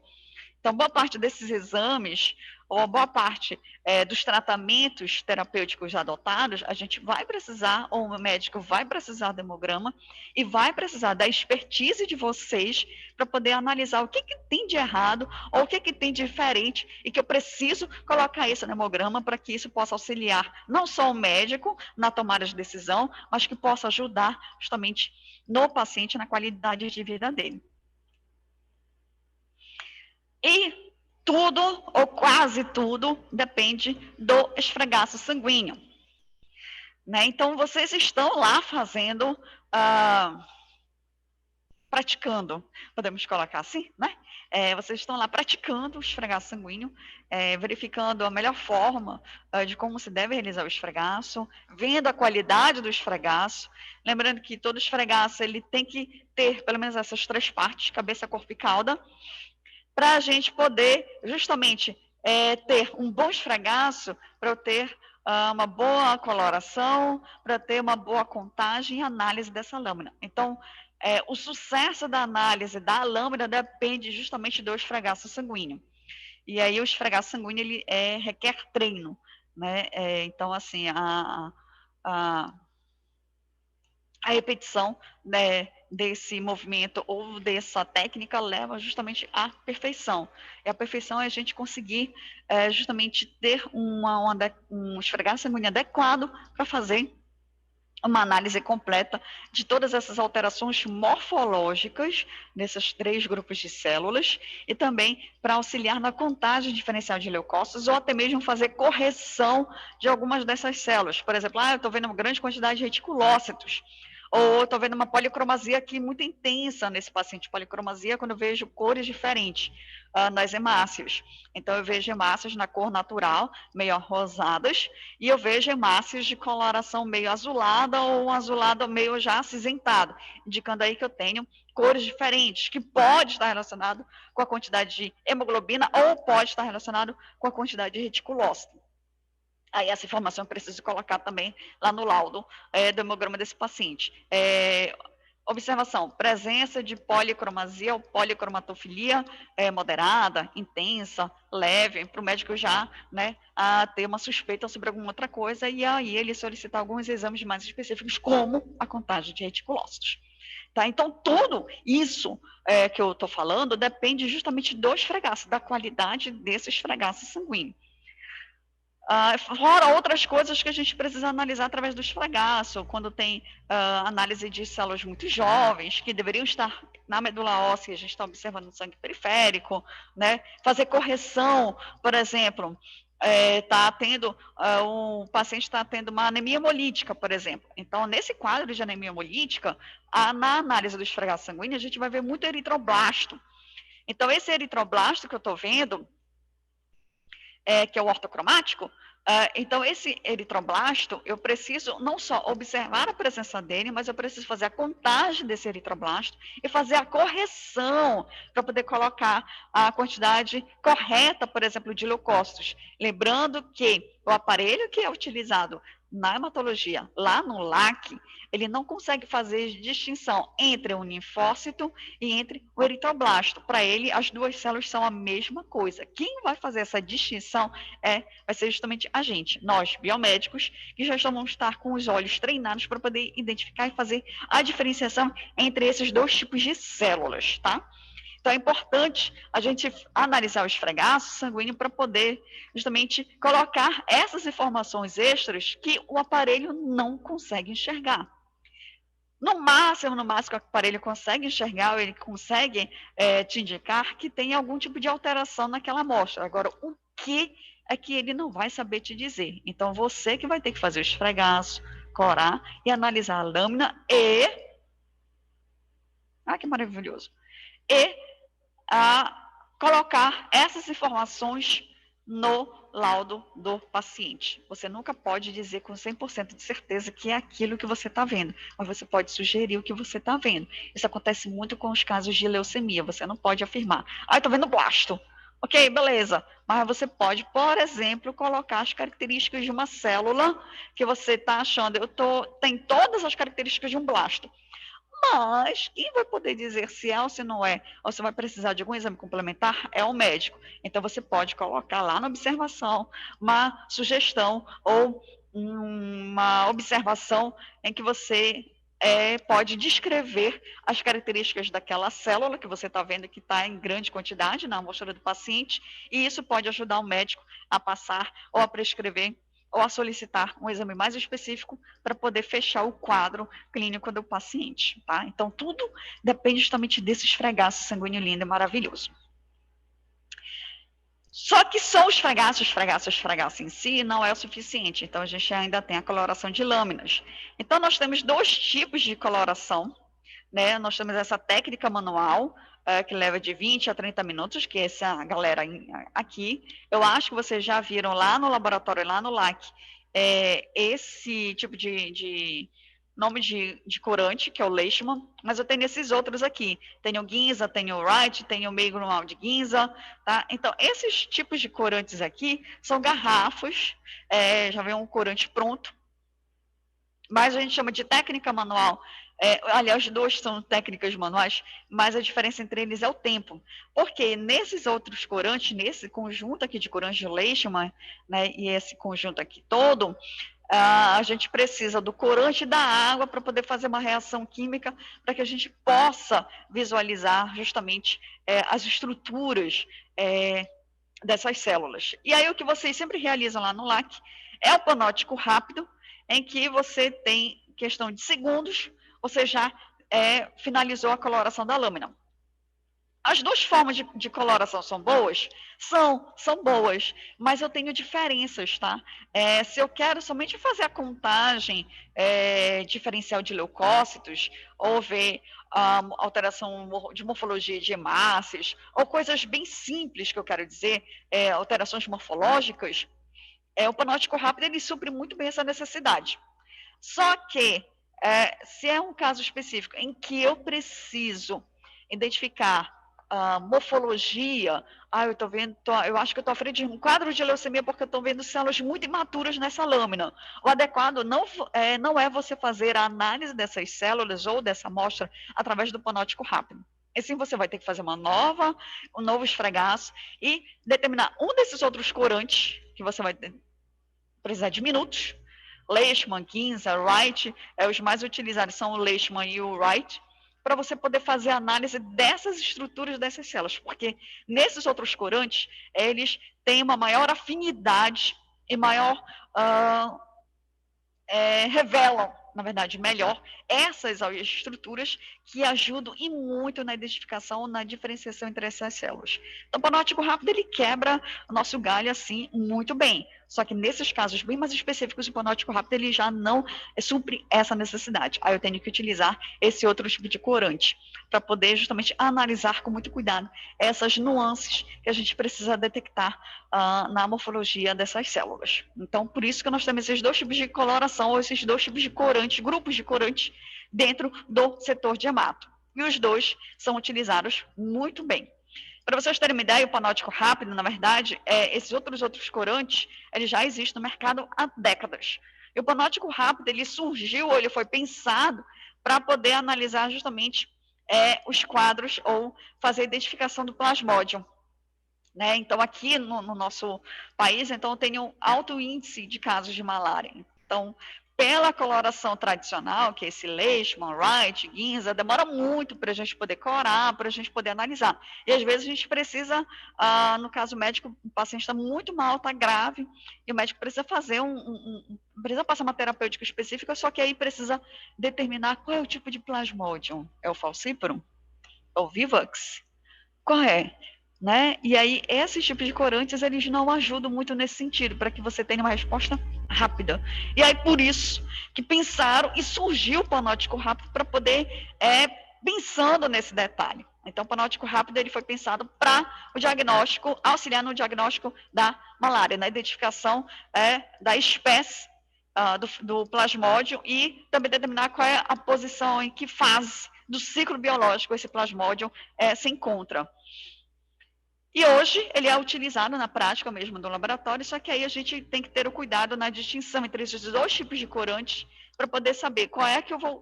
Então, boa parte desses exames, ou boa parte dos tratamentos terapêuticos adotados, a gente vai precisar, ou o médico vai precisar do hemograma, e vai precisar da expertise de vocês para poder analisar o que tem de errado, ou o que tem de diferente, e que eu preciso colocar isso no hemograma para que isso possa auxiliar não só o médico na tomada de decisão, mas que possa ajudar justamente no paciente, na qualidade de vida dele. E tudo, ou quase tudo, depende do esfregaço sanguíneo. Né? Então, vocês estão lá fazendo, praticando, podemos colocar assim, né? Vocês estão lá praticando o esfregaço sanguíneo, verificando a melhor forma de como se deve realizar o esfregaço, vendo a qualidade do esfregaço. Lembrando que todo esfregaço ele tem que ter pelo menos essas 3 partes, cabeça, corpo e cauda, para a gente poder justamente ter um bom esfregaço, para eu ter uma boa coloração, para ter uma boa contagem e análise dessa lâmina. Então, o sucesso da análise da lâmina depende justamente do esfregaço sanguíneo. E aí o esfregaço sanguíneo ele requer treino, né? Então, assim, a repetição, né, desse movimento ou dessa técnica leva justamente à perfeição. E a perfeição é a gente conseguir justamente ter um esfregaço sanguíneo adequado para fazer uma análise completa de todas essas alterações morfológicas nesses 3 grupos de células e também para auxiliar na contagem diferencial de leucócitos ou até mesmo fazer correção de algumas dessas células. Por exemplo, eu estou vendo uma grande quantidade de reticulócitos, ou estou vendo uma policromasia aqui muito intensa nesse paciente. Policromasia quando eu vejo cores diferentes nas hemácias. Então, eu vejo hemácias na cor natural, meio rosadas, e eu vejo hemácias de coloração meio azulada ou um azulado meio já acinzentado, indicando aí que eu tenho cores diferentes, que pode estar relacionado com a quantidade de hemoglobina ou pode estar relacionado com a quantidade de reticulócito. Aí essa informação eu preciso colocar também lá no laudo do hemograma desse paciente. observação, presença de policromasia ou policromatofilia moderada, intensa, leve, para o médico já, né, ter uma suspeita sobre alguma outra coisa e aí ele solicitar alguns exames mais específicos, como a contagem de reticulócitos. Tá? Então, tudo isso que eu estou falando depende justamente do esfregaço, da qualidade desse esfregaço sanguíneo. Fora outras coisas que a gente precisa analisar através do esfregaço, quando tem análise de células muito jovens, que deveriam estar na medula óssea, a gente está observando no sangue periférico, né? Fazer correção, por exemplo, o paciente está tendo uma anemia hemolítica, por exemplo. Então, nesse quadro de anemia hemolítica, na análise do esfregaço sanguíneo, a gente vai ver muito eritroblasto. Então, esse eritroblasto que eu estou vendo, que é o ortocromático, então esse eritroblasto, eu preciso não só observar a presença dele, mas eu preciso fazer a contagem desse eritroblasto e fazer a correção para poder colocar a quantidade correta, por exemplo, de leucócitos. Lembrando que o aparelho que é utilizado na hematologia, lá no LAC, ele não consegue fazer distinção entre o linfócito e entre o eritroblasto. Para ele, as duas células são a mesma coisa. Quem vai fazer essa distinção vai ser justamente a gente, nós, biomédicos, que já vamos estar com os olhos treinados para poder identificar e fazer a diferenciação entre esses dois tipos de células, tá? Então, é importante a gente analisar o esfregaço sanguíneo para poder justamente colocar essas informações extras que o aparelho não consegue enxergar. No máximo, que o aparelho consegue enxergar, ou ele consegue te indicar que tem algum tipo de alteração naquela amostra. Agora, o que é que ele não vai saber te dizer? Então, você que vai ter que fazer o esfregaço, corar e analisar a lâmina e... que maravilhoso! E colocar essas informações no laudo do paciente. Você nunca pode dizer com 100% de certeza que é aquilo que você está vendo, mas você pode sugerir o que você está vendo. Isso acontece muito com os casos de leucemia, você não pode afirmar, estou vendo blasto. Ok, beleza, mas você pode, por exemplo, colocar as características de uma célula que você está achando, tem todas as características de um blasto. Mas quem vai poder dizer se é ou se não é, ou se vai precisar de algum exame complementar, é o médico. Então, você pode colocar lá na observação uma sugestão ou uma observação em que você pode descrever as características daquela célula que você está vendo que está em grande quantidade na amostra do paciente, e isso pode ajudar o médico a passar ou a prescrever ou a solicitar um exame mais específico para poder fechar o quadro clínico do paciente, tá? Então, tudo depende justamente desse esfregaço sanguíneo lindo e maravilhoso. Só que só o esfregaço em si não é o suficiente, então a gente ainda tem a coloração de lâminas. Então, nós temos dois tipos de coloração, né? Nós temos essa técnica manual, que leva de 20 a 30 minutos, que é essa galera aqui. Eu acho que vocês já viram lá no laboratório, lá no LAC, esse tipo de nome de corante, que é o Leishman, mas eu tenho esses outros aqui. Tenho o Ginza, tenho o Wright, tenho o meio manual de Ginza, tá? Então, esses tipos de corantes aqui são garrafas, já vem um corante pronto, mas a gente chama de técnica manual. Aliás, dois são técnicas manuais, mas a diferença entre eles é o tempo. Porque nesses outros corantes, nesse conjunto aqui de corantes de Leishman, né, e esse conjunto aqui todo, a gente precisa do corante e da água para poder fazer uma reação química, para que a gente possa visualizar justamente as estruturas dessas células. E aí o que vocês sempre realizam lá no LAC é o panótico rápido, em que você tem questão de segundos, você já finalizou a coloração da lâmina. As duas formas de coloração são boas? São boas, mas eu tenho diferenças, tá? Se eu quero somente fazer a contagem diferencial de leucócitos, ou ver alteração de morfologia de hemácias, ou coisas bem simples que eu quero dizer, alterações morfológicas, o panótico rápido ele supre muito bem essa necessidade. Só que, se é um caso específico em que eu preciso identificar morfologia, eu acho que eu estou à frente de um quadro de leucemia porque eu estou vendo células muito imaturas nessa lâmina. O adequado não é você fazer a análise dessas células ou dessa amostra através do panóptico rápido. E sim, você vai ter que fazer um novo esfregaço e determinar um desses outros corantes, que você vai precisar de minutos. Leishman, Ginza, Wright, os mais utilizados são o Leishman e o Wright, para você poder fazer a análise dessas estruturas dessas células, porque nesses outros corantes, eles têm uma maior afinidade e maior revelam, na verdade, melhor essas estruturas que ajudam e muito na identificação, na diferenciação entre essas células. Então, o panóptico rápido, ele quebra o nosso galho, assim, muito bem. Só que nesses casos bem mais específicos, o panóptico rápido, ele já não supre essa necessidade. Aí eu tenho que utilizar esse outro tipo de corante, para poder justamente analisar com muito cuidado essas nuances que a gente precisa detectar na morfologia dessas células. Então, por isso que nós temos esses dois tipos de coloração, ou esses dois tipos de corantes, grupos de corantes, dentro do setor de hemato. E os dois são utilizados muito bem. Para vocês terem uma ideia, o panóptico rápido, na verdade, esses outros corantes, eles já existem no mercado há décadas. E o panóptico rápido, ele surgiu, ou ele foi pensado para poder analisar justamente os quadros ou fazer a identificação do plasmódium. Né? Então, aqui no nosso país, então, tem um alto índice de casos de malária. Então, pela coloração tradicional, que é esse Leishman, Wright, Ginza, demora muito para a gente poder colorar, para a gente poder analisar. E às vezes a gente precisa, no caso médico, o paciente está muito mal, está grave, e o médico precisa fazer precisa passar uma terapêutica específica, só que aí precisa determinar qual é o tipo de plasmodium. É o falciparum? É o vivax? Qual é? Né? E aí, esses tipos de corantes, eles não ajudam muito nesse sentido, para que você tenha uma resposta rápida. E aí, por isso, que pensaram e surgiu o panóptico rápido para poder, pensando nesse detalhe. Então, o panóptico rápido, ele foi pensado para o diagnóstico, auxiliar no diagnóstico da malária, na identificação da espécie do plasmódio e também determinar qual é a posição, em que fase do ciclo biológico esse plasmódio se encontra. E hoje ele é utilizado na prática mesmo do laboratório, só que aí a gente tem que ter o cuidado na distinção entre esses dois tipos de corantes para poder saber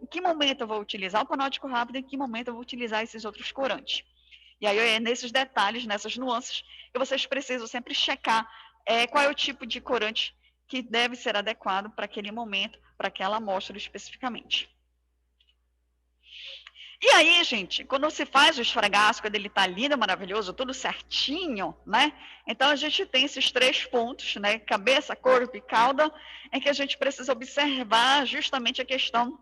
em que momento eu vou utilizar o panóptico rápido e em que momento eu vou utilizar esses outros corantes. E aí é nesses detalhes, nessas nuances, que vocês precisam sempre checar qual é o tipo de corante que deve ser adequado para aquele momento, para aquela amostra especificamente. E aí, gente, quando se faz o esfregaço, quando ele está lindo, maravilhoso, tudo certinho, né? Então, a gente tem esses 3 pontos, né? Cabeça, corpo e cauda, em que a gente precisa observar justamente a questão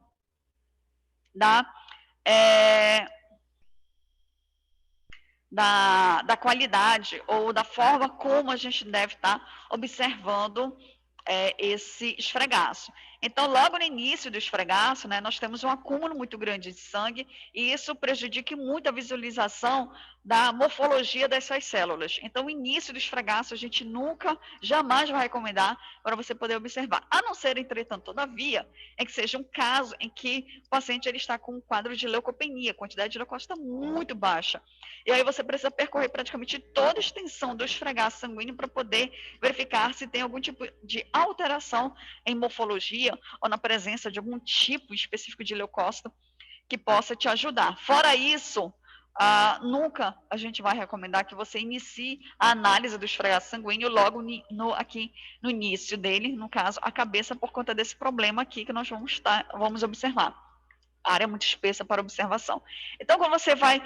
da qualidade ou da forma como a gente deve estar observando esse esfregaço. Então, logo no início do esfregaço, né, nós temos um acúmulo muito grande de sangue e isso prejudica muito a visualização da morfologia dessas células. Então, o início do esfregaço a gente jamais vai recomendar para você poder observar. A não ser, entretanto, todavia, em que seja um caso em que o paciente ele está com um quadro de leucopenia, a quantidade de leucócito está muito baixa. E aí você precisa percorrer praticamente toda a extensão do esfregaço sanguíneo para poder verificar se tem algum tipo de alteração em morfologia ou na presença de algum tipo específico de leucócito que possa te ajudar. Fora isso, nunca a gente vai recomendar que você inicie a análise do esfregaço sanguíneo logo aqui no início dele, no caso, a cabeça, por conta desse problema aqui que nós vamos observar. A área é muito espessa para observação. Então, quando você vai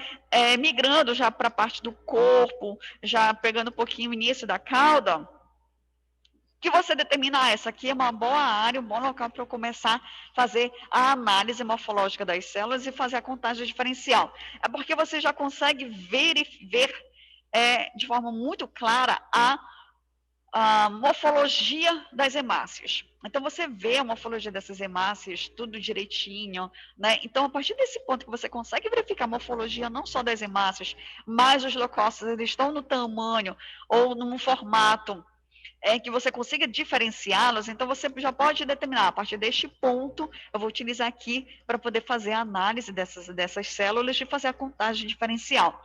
migrando já para a parte do corpo, já pegando um pouquinho o início da cauda, que você determina, essa aqui é uma boa área, um bom local para eu começar a fazer a análise morfológica das células e fazer a contagem diferencial. É porque você já consegue ver de forma muito clara a morfologia das hemácias. Então, você vê a morfologia dessas hemácias, tudo direitinho, né? Então, a partir desse ponto que você consegue verificar a morfologia não só das hemácias, mas os leucócitos, eles estão no tamanho ou num formato que você consiga diferenciá-los, então você já pode determinar, a partir deste ponto, eu vou utilizar aqui para poder fazer a análise dessas células e fazer a contagem diferencial.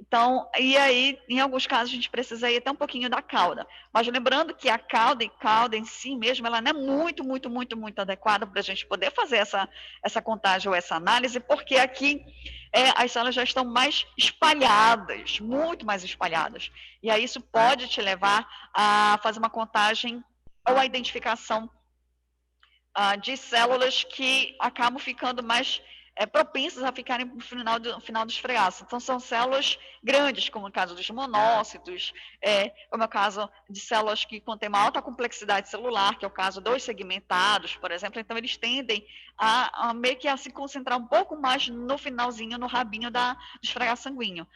Então, e aí, em alguns casos, a gente precisa ir até um pouquinho da cauda. Mas lembrando que a cauda em si mesmo, ela não é muito adequada para a gente poder fazer essa contagem ou essa análise, porque aqui as células já estão mais espalhadas, muito mais espalhadas. E aí isso pode te levar a fazer uma contagem ou a identificação de células que acabam ficando mais propensas a ficarem no final dos freaços. Então, são células grandes, como no caso dos monócitos, como é o caso de células que contêm uma alta complexidade celular, que é o caso dos segmentados, por exemplo. Então, eles tendem a meio que a se concentrar um pouco mais no finalzinho, no rabinho do esfregaço sanguíneo,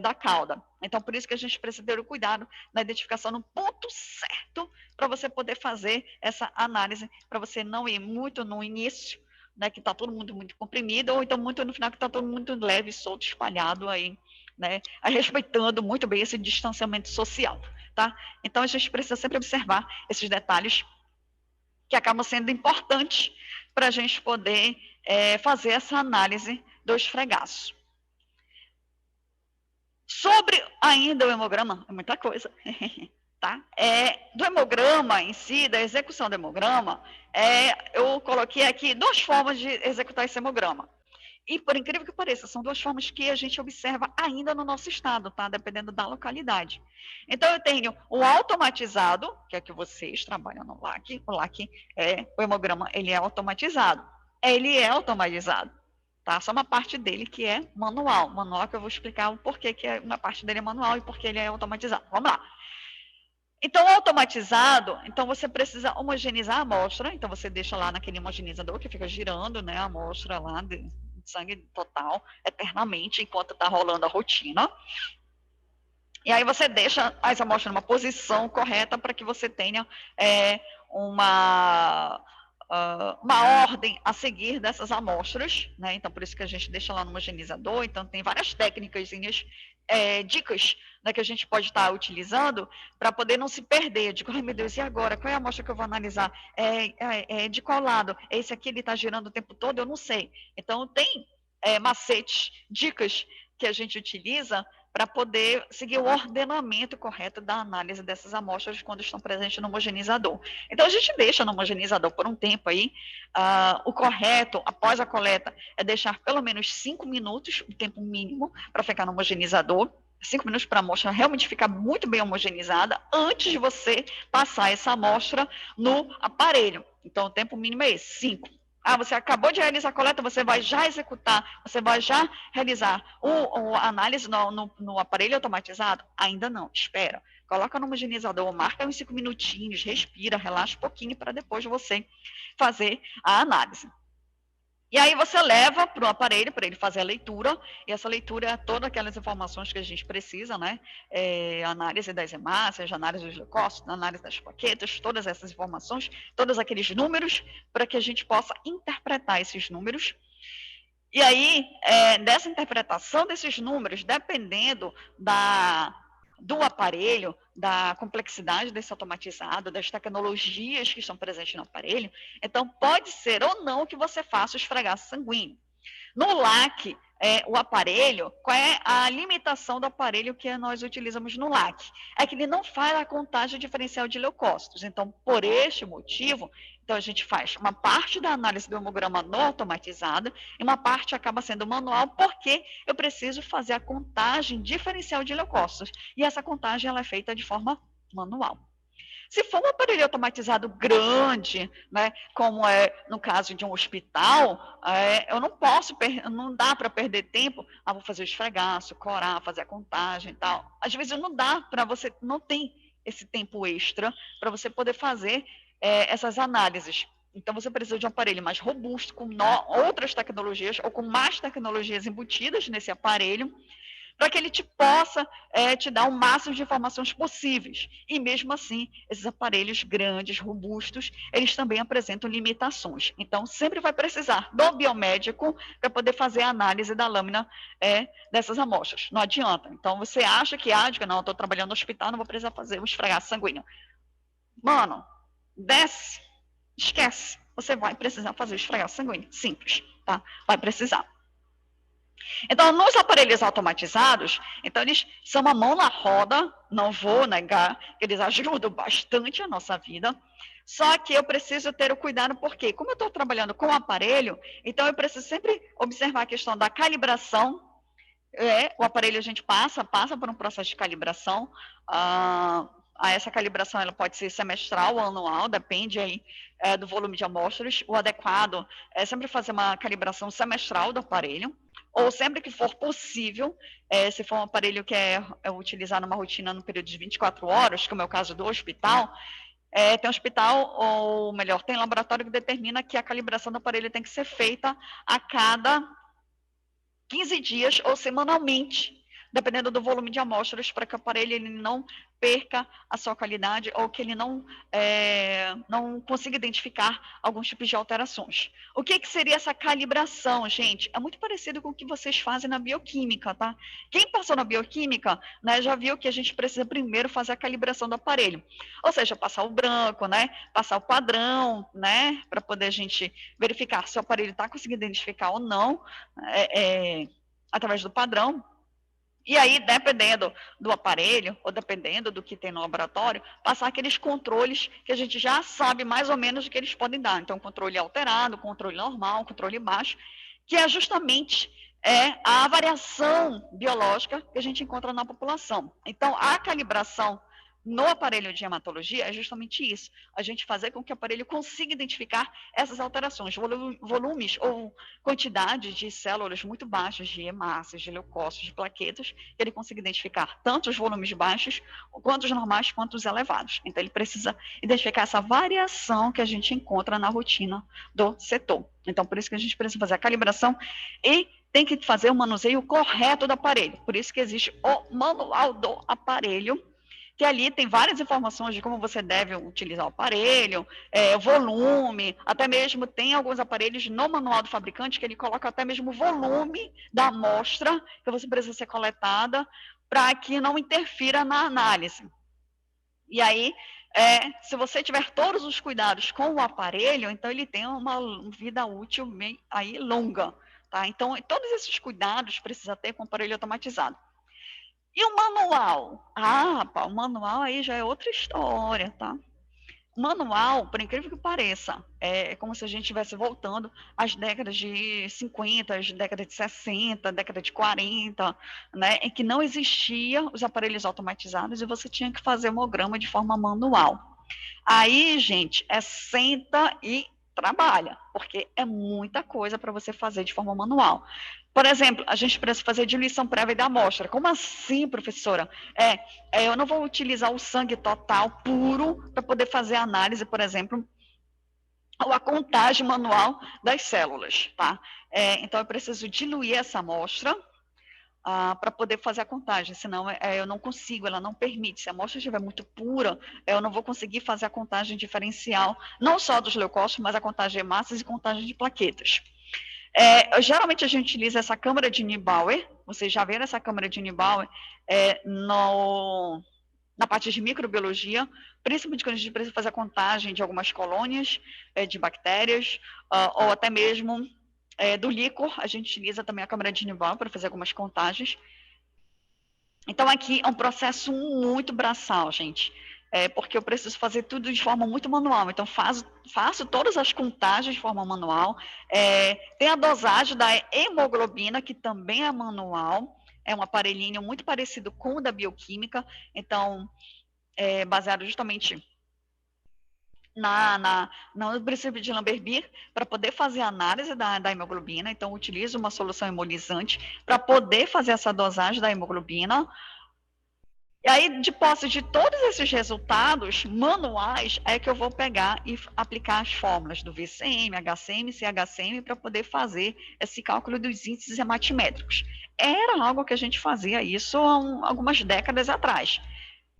da cauda. Então, por isso que a gente precisa ter o cuidado na identificação no ponto certo para você poder fazer essa análise, para você não ir muito no início, né, que está todo mundo muito comprimido, ou então muito no final que está todo mundo leve, solto, espalhado aí, né, respeitando muito bem esse distanciamento social, tá? Então a gente precisa sempre observar esses detalhes que acabam sendo importantes para a gente poder fazer essa análise do esfregaço. Sobre ainda o hemograma, é muita coisa. Tá? Do hemograma em si, da execução do hemograma, eu coloquei aqui 2 formas de executar esse hemograma. E, por incrível que pareça, são 2 formas que a gente observa ainda no nosso estado, tá? Dependendo da localidade. Então, eu tenho o automatizado, que é que vocês trabalham no LAC. O LAC, o hemograma, ele é automatizado. Ele é automatizado, tá? Só uma parte dele que é manual. Manual que eu vou explicar o porquê que uma parte dele é manual e porquê ele é automatizado. Vamos lá. Então, automatizado, então você precisa homogeneizar a amostra, então você deixa lá naquele homogeneizador que fica girando, né, a amostra lá de sangue total eternamente enquanto está rolando a rotina. E aí você deixa as amostras numa posição correta para que você tenha uma ordem a seguir dessas amostras, né? Então, por isso que a gente deixa lá no homogeneizador. Então, tem várias técnicas, dicas, né, que a gente pode estar utilizando para poder não se perder. Digo, ai meu Deus, e agora? Qual é a amostra que eu vou analisar? De qual lado? Esse aqui ele está girando o tempo todo? Eu não sei. Então, tem macetes, dicas que a gente utiliza para poder seguir o ordenamento correto da análise dessas amostras quando estão presentes no homogeneizador. Então, a gente deixa no homogeneizador por um tempo aí. O correto, após a coleta, é deixar pelo menos 5 minutos, o tempo mínimo, para ficar no homogeneizador. 5 minutos para a amostra realmente ficar muito bem homogeneizada antes de você passar essa amostra no aparelho. Então, o tempo mínimo é esse, 5. Você acabou de realizar a coleta, você vai já executar, você vai já realizar a análise no aparelho automatizado? Ainda não, espera. Coloca no homogeneizador, marca uns 5 minutinhos, respira, relaxa um pouquinho para depois você fazer a análise. E aí você leva para o aparelho para ele fazer a leitura, e essa leitura é todas aquelas informações que a gente precisa, né? Análise das hemácias, análise dos leucócitos, análise das plaquetas, todas essas informações, todos aqueles números, para que a gente possa interpretar esses números. E aí, dessa interpretação desses números, dependendo do aparelho, da complexidade desse automatizado, das tecnologias que estão presentes no aparelho, então pode ser ou não que você faça o esfregaço sanguíneo. No LAC, o aparelho, qual é a limitação do aparelho que nós utilizamos no LAC? É que ele não faz a contagem diferencial de leucócitos. Então, por este motivo, então a gente faz uma parte da análise do hemograma no automatizado e uma parte acaba sendo manual, porque eu preciso fazer a contagem diferencial de leucócitos. E essa contagem ela é feita de forma manual. Se for um aparelho automatizado grande, né, como é no caso de um hospital, eu não posso, não dá para perder tempo. Vou fazer o esfregaço, corar, fazer a contagem e tal. Às vezes não dá para você, não tem esse tempo extra para você poder fazer essas análises. Então, você precisa de um aparelho mais robusto, com outras tecnologias ou com mais tecnologias embutidas nesse aparelho, para que ele possa te dar o máximo de informações possíveis. E mesmo assim, esses aparelhos grandes, robustos, eles também apresentam limitações. Então, sempre vai precisar do biomédico para poder fazer a análise da lâmina dessas amostras. Não adianta. Então, você acha que não, estou trabalhando no hospital, não vou precisar fazer um esfregaço sanguíneo. Mano, desce, esquece. Você vai precisar fazer o esfregaço sanguíneo. Simples, tá? Vai precisar. Então, nos aparelhos automatizados, então eles são uma mão na roda, não vou negar, que eles ajudam bastante a nossa vida, só que eu preciso ter o cuidado, porque como eu estou trabalhando com o aparelho, então eu preciso sempre observar a questão da calibração. O aparelho a gente passa por um processo de calibração. Essa calibração ela pode ser semestral ou anual, depende aí do volume de amostras. O adequado é sempre fazer uma calibração semestral do aparelho, ou sempre que for possível, se for um aparelho que é utilizado numa rotina no período de 24 horas, como é o caso do hospital, tem hospital, ou melhor, tem laboratório que determina que a calibração do aparelho tem que ser feita a cada 15 dias ou semanalmente, dependendo do volume de amostras, para que o aparelho ele não perca a sua qualidade ou que ele não consiga identificar alguns tipos de alterações. O que seria essa calibração, gente? É muito parecido com o que vocês fazem na bioquímica, tá? Quem passou na bioquímica, né, já viu que a gente precisa primeiro fazer a calibração do aparelho. Ou seja, passar o branco, né, passar o padrão, né, para poder a gente verificar se o aparelho está conseguindo identificar ou não, através do padrão. E aí, dependendo do aparelho, ou dependendo do que tem no laboratório, passar aqueles controles que a gente já sabe mais ou menos o que eles podem dar. Então, controle alterado, controle normal, controle baixo, que é justamente a variação biológica que a gente encontra na população. Então, a calibração no aparelho de hematologia é justamente isso, a gente fazer com que o aparelho consiga identificar essas alterações, volumes ou quantidade de células muito baixas de hemácias, de leucócitos, de plaquetas, que ele consiga identificar tanto os volumes baixos, quanto os normais, quanto os elevados. Então, ele precisa identificar essa variação que a gente encontra na rotina do setor. Então, por isso que a gente precisa fazer a calibração e tem que fazer o manuseio correto do aparelho. Por isso que existe o manual do aparelho, que ali tem várias informações de como você deve utilizar o aparelho, volume, até mesmo tem alguns aparelhos no manual do fabricante que ele coloca até mesmo o volume da amostra que você precisa ser coletada para que não interfira na análise. E aí, se você tiver todos os cuidados com o aparelho, então ele tem uma vida útil bem aí longa, tá? Então, todos esses cuidados precisa ter com o aparelho automatizado. E o manual? O manual aí já é outra história, tá? O manual, por incrível que pareça, é como se a gente estivesse voltando às décadas de 50, às décadas de 60, década de 40, né? Em que não existia os aparelhos automatizados e você tinha que fazer hemograma de forma manual. Aí, gente, senta e trabalha, porque é muita coisa para você fazer de forma manual. Por exemplo, a gente precisa fazer diluição prévia da amostra. Como assim, professora? Eu não vou utilizar o sangue total, puro, para poder fazer a análise, por exemplo, ou a contagem manual das células, tá? Então, eu preciso diluir essa amostra para poder fazer a contagem, senão eu não consigo, ela não permite. Se a amostra estiver muito pura, eu não vou conseguir fazer a contagem diferencial, não só dos leucócitos, mas a contagem de massas e contagem de plaquetas. Geralmente a gente utiliza essa câmara de Neubauer, vocês já viram essa câmara de Neubauer na parte de microbiologia, principalmente quando a gente precisa fazer a contagem de algumas colônias de bactérias, ou até mesmo do líquor, a gente utiliza também a câmara de Neubauer para fazer algumas contagens. Então, aqui é um processo muito braçal, gente, porque eu preciso fazer tudo de forma muito manual. Então, faço todas as contagens de forma manual. Tem a dosagem da hemoglobina, que também é manual. É um aparelhinho muito parecido com o da bioquímica. Então, baseado justamente no princípio de Lambert-Beer, para poder fazer a análise da hemoglobina. Então, utilizo uma solução hemolizante para poder fazer essa dosagem da hemoglobina. E aí, de posse de todos esses resultados manuais, é que eu vou pegar e aplicar as fórmulas do VCM, HCM, CHCM, para poder fazer esse cálculo dos índices hematimétricos. Era algo que a gente fazia isso há algumas décadas atrás.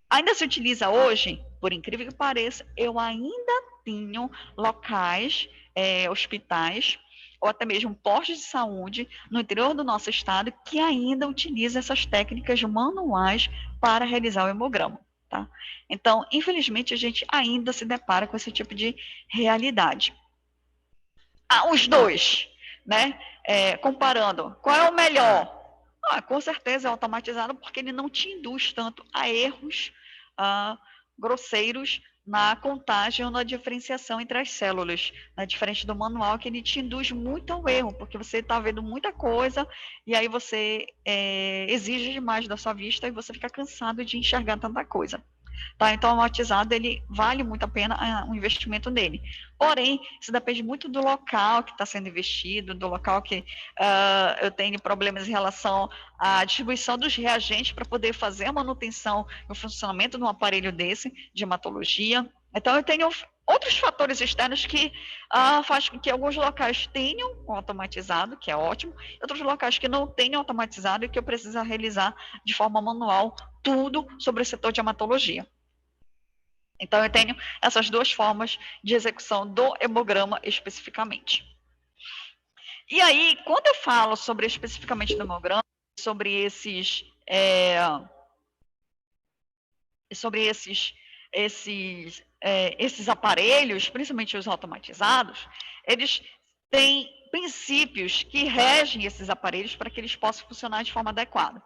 Ainda se utiliza hoje, por incrível que pareça, eu ainda tenho locais, hospitais, ou até mesmo postos de saúde no interior do nosso estado que ainda utilizam essas técnicas manuais para realizar o hemograma. Tá? Então, infelizmente, a gente ainda se depara com esse tipo de realidade. Os dois né? Comparando, qual é o melhor? Com certeza é automatizado, porque ele não te induz tanto a erros grosseiros na contagem ou na diferenciação entre as células, né? Diferente do manual, que ele te induz muito ao erro, porque você está vendo muita coisa e aí você exige demais da sua vista e você fica cansado de enxergar tanta coisa. Tá? Então, o automatizado, ele vale muito a pena o investimento nele. Porém, isso depende muito do local que está sendo investido, do local que eu tenho problemas em relação à distribuição dos reagentes para poder fazer a manutenção e o funcionamento de um aparelho desse, de hematologia. Então, eu tenho outros fatores externos que fazem com que alguns locais tenham automatizado, que é ótimo, e outros locais que não tenham automatizado e que eu preciso realizar de forma manual tudo sobre o setor de hematologia. Então, eu tenho essas duas formas de execução do hemograma especificamente. E aí, quando eu falo sobre especificamente do hemograma, sobre esses aparelhos, principalmente os automatizados, eles têm princípios que regem esses aparelhos para que eles possam funcionar de forma adequada.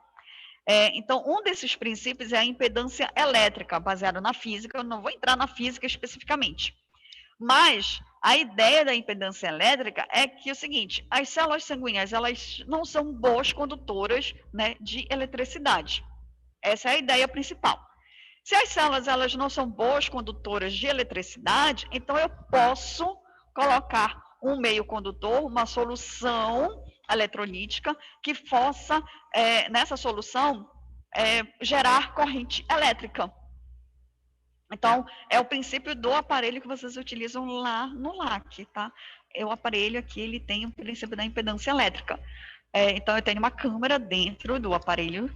Então, um desses princípios é a impedância elétrica, baseado na física. Eu não vou entrar na física especificamente, mas a ideia da impedância elétrica é que é o seguinte: as células sanguíneas, elas não são boas condutoras, né, de eletricidade. Essa é a ideia principal. Se as células elas não são boas condutoras de eletricidade, então eu posso colocar um meio condutor, uma solução eletrolítica que possa, nessa solução, gerar corrente elétrica. Então, é o princípio do aparelho que vocês utilizam lá no LAC, tá? O aparelho aqui, ele tem o princípio da impedância elétrica. Então, eu tenho uma câmara dentro do aparelho,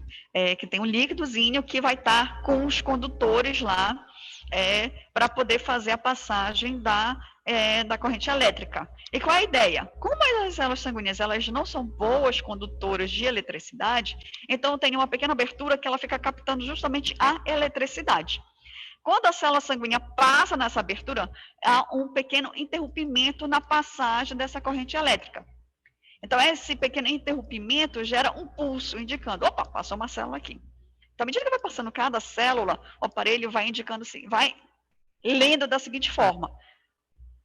que tem um líquidozinho que vai estar com os condutores lá, para poder fazer a passagem da corrente elétrica. E qual é a ideia? Como as células sanguíneas elas não são boas condutoras de eletricidade, então tem uma pequena abertura que ela fica captando justamente a eletricidade. Quando a célula sanguínea passa nessa abertura, há um pequeno interrompimento na passagem dessa corrente elétrica. Então, esse pequeno interrompimento gera um pulso, indicando, opa, passou uma célula aqui. Então, à medida que vai passando cada célula, o aparelho vai indicando, vai lendo da seguinte forma: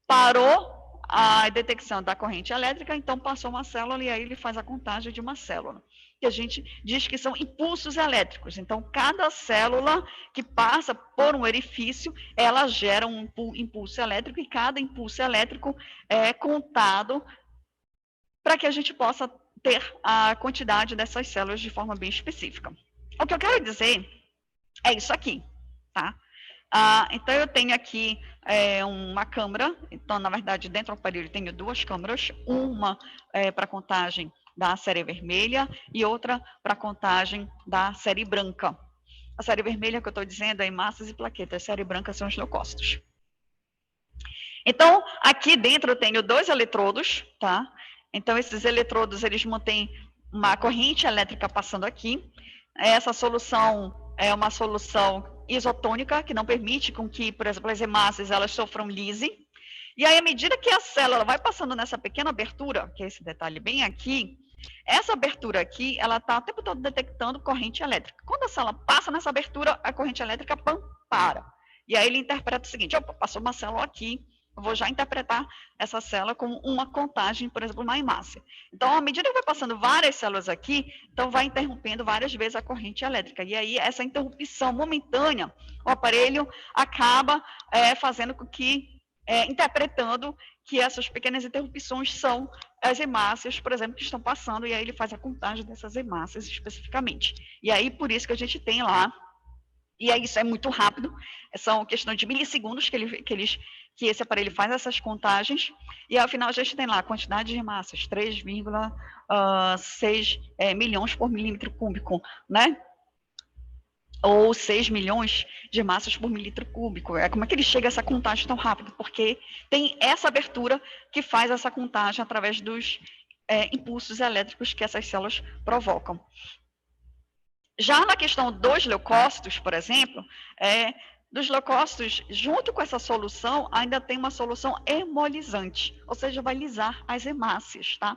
parou a detecção da corrente elétrica, então passou uma célula e aí ele faz a contagem de uma célula, que a gente diz que são impulsos elétricos. Então, cada célula que passa por um orifício, ela gera um impulso elétrico e cada impulso elétrico é contado para que a gente possa ter a quantidade dessas células de forma bem específica. O que eu quero dizer é isso aqui, tá? Então, eu tenho aqui uma câmara. Então, na verdade, dentro do aparelho, eu tenho duas câmaras. Uma para contagem da série vermelha e outra para contagem da série branca. A série vermelha que eu estou dizendo é massas e plaquetas. A série branca são os leucócitos. Então, aqui dentro eu tenho dois eletrodos, tá? Então, esses eletrodos, eles mantêm uma corrente elétrica passando aqui. Essa solução é uma solução isotônica, que não permite com que, por exemplo, as hemácias elas sofram lise. E aí, à medida que a célula vai passando nessa pequena abertura, que é esse detalhe bem aqui, essa abertura aqui, ela está o tempo todo detectando corrente elétrica. Quando a célula passa nessa abertura, a corrente elétrica para. E aí ele interpreta o seguinte: opa, passou uma célula aqui, eu vou já interpretar essa célula como uma contagem, por exemplo, uma hemácia. Então, à medida que vai passando várias células aqui, então vai interrompendo várias vezes a corrente elétrica. E aí, essa interrupção momentânea, o aparelho acaba fazendo com que, interpretando que essas pequenas interrupções são as hemácias, por exemplo, que estão passando, e aí ele faz a contagem dessas hemácias especificamente. E aí, por isso que a gente tem lá, e aí isso é muito rápido, são questões de milissegundos que esse aparelho faz essas contagens, e ao final a gente tem lá a quantidade de hemácias, 3,6 milhões por milímetro cúbico, né? Ou 6 milhões de hemácias por milímetro cúbico. Como é que ele chega a essa contagem tão rápido? Porque tem essa abertura que faz essa contagem através dos impulsos elétricos que essas células provocam. Já na questão dos leucócitos, por exemplo, dos leucócitos, junto com essa solução, ainda tem uma solução hemolizante, ou seja, vai lisar as hemácias, tá?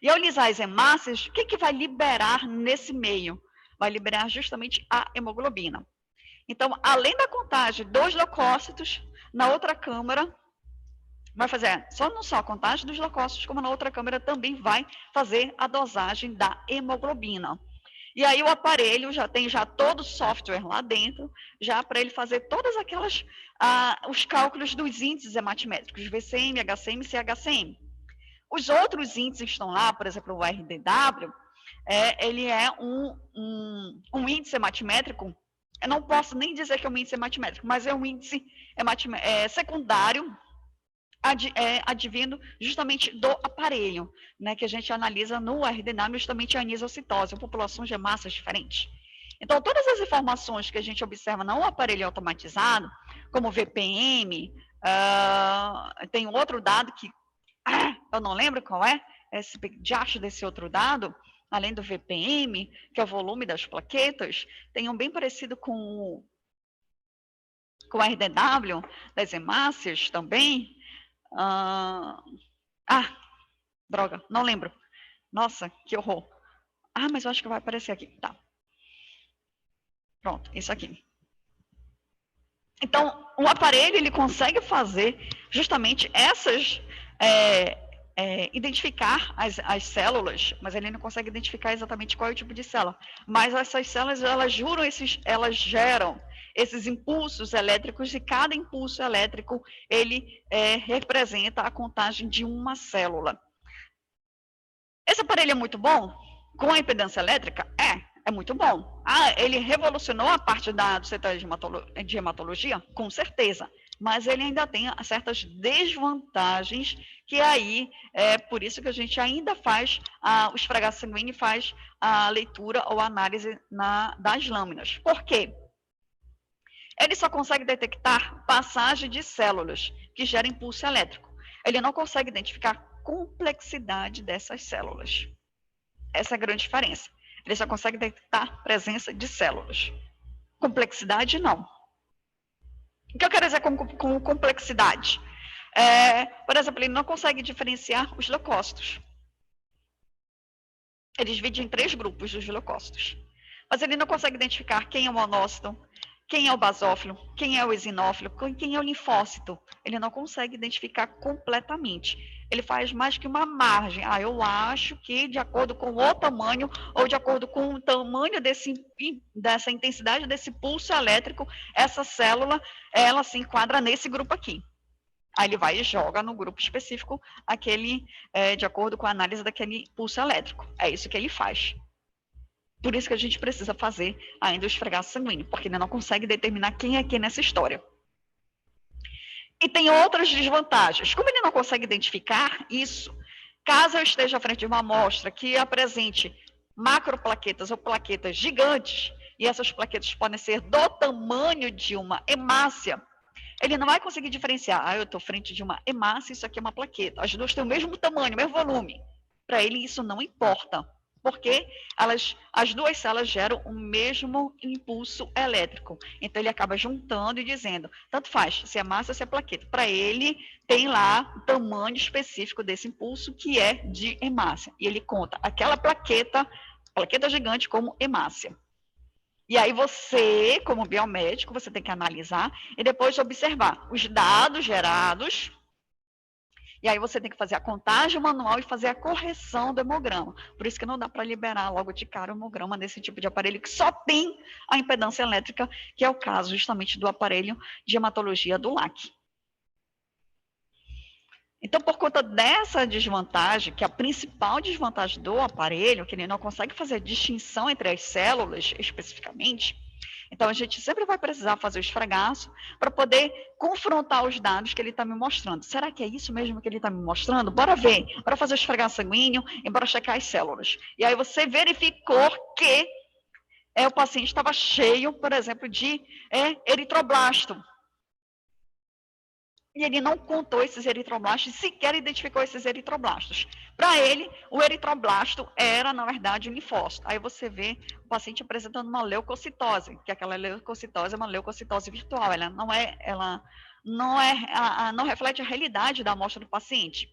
E ao lisar as hemácias, o que vai liberar nesse meio? Vai liberar justamente a hemoglobina. Então, além da contagem dos leucócitos, na outra câmara, vai fazer não só a contagem dos leucócitos, como na outra câmara também vai fazer a dosagem da hemoglobina. E aí o aparelho já tem todo o software lá dentro, já para ele fazer todas aquelas, os cálculos dos índices hematimétricos, VCM, HCM, CHCM. Os outros índices estão lá, por exemplo, o RDW, ele é um índice hematimétrico, eu não posso nem dizer que é um índice hematimétrico, mas é um índice secundário, advindo justamente do aparelho, né, que a gente analisa no RDW, justamente a anisocitose, populações de massas diferentes. Então, todas as informações que a gente observa no aparelho automatizado, como VPM, tem outro dado que eu não lembro qual é, esse diacho desse outro dado, além do VPM, que é o volume das plaquetas, tem um bem parecido com o RDW, das hemácias também. Droga, não lembro. Nossa, que horror. Mas eu acho que vai aparecer aqui. Tá. Pronto, isso aqui. Então, o aparelho, ele consegue fazer justamente essas... identificar as células, mas ele não consegue identificar exatamente qual é o tipo de célula. Mas essas células, elas geram esses impulsos elétricos, e cada impulso elétrico, ele representa a contagem de uma célula. Esse aparelho é muito bom? Com a impedância elétrica? É muito bom. Ele revolucionou a parte do setor de hematologia? Com certeza. Mas ele ainda tem certas desvantagens, que aí é por isso que a gente ainda faz o esfregaço sanguíneo e faz a leitura ou análise das lâminas. Por quê? Ele só consegue detectar passagem de células que geram impulso elétrico. Ele não consegue identificar a complexidade dessas células. Essa é a grande diferença. Ele só consegue detectar presença de células. Complexidade, não. O que eu quero dizer com complexidade? Por exemplo, ele não consegue diferenciar os leucócitos. Ele divide em 3 grupos os leucócitos. Mas ele não consegue identificar quem é o monócito, quem é o basófilo, quem é o eosinófilo, quem é o linfócito. Ele não consegue identificar completamente. Ele faz mais que uma margem. Eu acho que de acordo com o tamanho, ou de acordo com o tamanho dessa intensidade desse pulso elétrico, essa célula, ela se enquadra nesse grupo aqui. Aí ele vai e joga no grupo específico aquele, de acordo com a análise daquele pulso elétrico. É isso que ele faz. Por isso que a gente precisa fazer ainda o esfregaço sanguíneo, porque ele não consegue determinar quem é quem nessa história. E tem outras desvantagens. Como ele não consegue identificar isso, caso eu esteja à frente de uma amostra que apresente macroplaquetas ou plaquetas gigantes, e essas plaquetas podem ser do tamanho de uma hemácia, ele não vai conseguir diferenciar. Eu estou frente de uma hemácia, isso aqui é uma plaqueta. As duas têm o mesmo tamanho, o mesmo volume. Para ele, isso não importa, porque as duas células geram o mesmo impulso elétrico. Então, ele acaba juntando e dizendo, tanto faz, se é massa ou se é plaqueta. Para ele, tem lá o tamanho específico desse impulso, que é de hemácia. E ele conta aquela plaqueta gigante, como hemácia. E aí você, como biomédico, você tem que analisar e depois observar os dados gerados. E aí você tem que fazer a contagem manual e fazer a correção do hemograma. Por isso que não dá para liberar logo de cara o hemograma nesse tipo de aparelho que só tem a impedância elétrica, que é o caso justamente do aparelho de hematologia do LAC. Então, por conta dessa desvantagem, que é a principal desvantagem do aparelho, que ele não consegue fazer distinção entre as células especificamente, então a gente sempre vai precisar fazer o esfregaço para poder confrontar os dados que ele está me mostrando. Será que é isso mesmo que ele está me mostrando? Bora ver, bora fazer o esfregaço sanguíneo e bora checar as células. E aí você verificou que o paciente estava cheio, por exemplo, de eritroblasto. e ele não contou esses eritroblastos, sequer identificou esses eritroblastos. Para ele, o eritroblasto era, na verdade, um linfócito. Aí você vê o paciente apresentando uma leucocitose, que aquela leucocitose é uma leucocitose virtual, ela não reflete a realidade da amostra do paciente.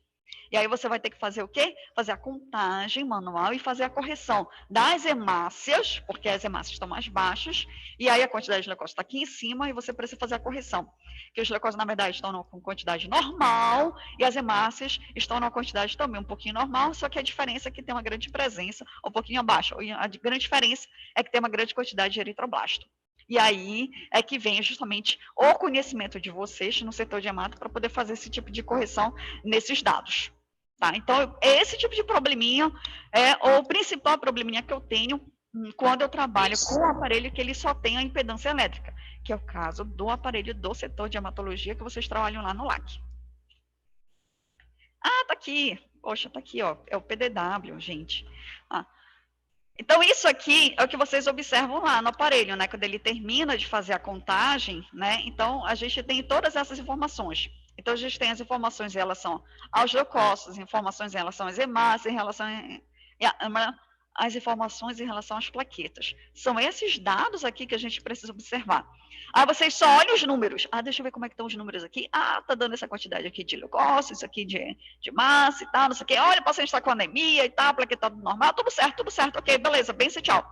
E aí você vai ter que fazer o quê? Fazer a contagem manual e fazer a correção das hemácias, porque as hemácias estão mais baixas, e aí a quantidade de leucócitos está aqui em cima e você precisa fazer a correção. Que os leucócitos, na verdade, estão com quantidade normal e as hemácias estão numa quantidade também um pouquinho normal, só que a diferença é que tem uma grande presença, um pouquinho abaixo. A grande diferença é que tem uma grande quantidade de eritroblasto. E aí é que vem justamente o conhecimento de vocês no setor de hemato para poder fazer esse tipo de correção nesses dados. Tá? Então, esse tipo de probleminha é o principal probleminha que eu tenho quando eu trabalho com um aparelho que ele só tem a impedância elétrica, que é o caso do aparelho do setor de hematologia que vocês trabalham lá no LAC. Ah, tá aqui. Poxa, tá aqui, ó. É o PDW, gente. Então, isso aqui é o que vocês observam lá no aparelho, né? Quando ele termina de fazer a contagem, né? Então, a gente tem todas essas informações. Então, a gente tem as informações em relação aos leucócitos, informações em relação às hemácias, em relação às informações em relação às plaquetas. São esses dados aqui que a gente precisa observar. Aí vocês só olham os números. Ah, deixa eu ver como é que estão os números aqui. Ah, tá dando essa quantidade aqui de leucócitos, isso aqui de massa e tal, não sei o quê. Olha, o paciente está com anemia e tal, plaqueta normal, tudo certo, ok, beleza, benção, tchau.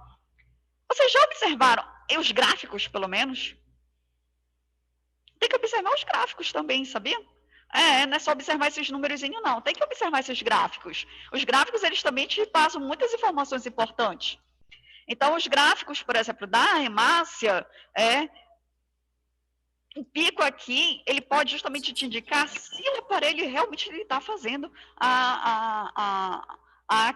Vocês já observaram os gráficos, pelo menos? Tem que observar os gráficos também, sabia? Não é só observar esses númerozinhos, não. Tem que observar esses gráficos. Os gráficos, eles também te passam muitas informações importantes. Então, os gráficos, por exemplo, da hemácia, o pico aqui, ele pode justamente te indicar se o aparelho realmente está fazendo a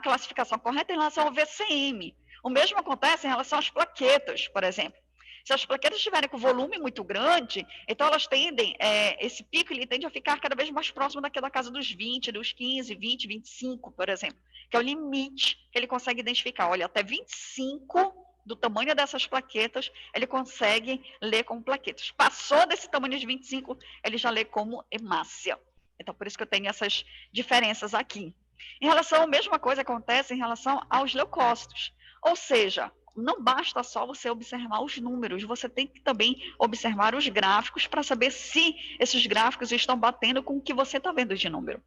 classificação correta em relação ao VCM. O mesmo acontece em relação às plaquetas, por exemplo. Se as plaquetas estiverem com volume muito grande, então elas tendem, esse pico ele tende a ficar cada vez mais próximo daquela casa dos 20, dos 15, 20, 25, por exemplo, que é o limite que ele consegue identificar. Olha, até 25 do tamanho dessas plaquetas, ele consegue ler como plaquetas. Passou desse tamanho de 25, ele já lê como hemácia. Então, por isso que eu tenho essas diferenças aqui. Em relação, a mesma coisa acontece em relação aos leucócitos. Ou seja, não basta só você observar os números, você tem que também observar os gráficos para saber se esses gráficos estão batendo com o que você está vendo de número.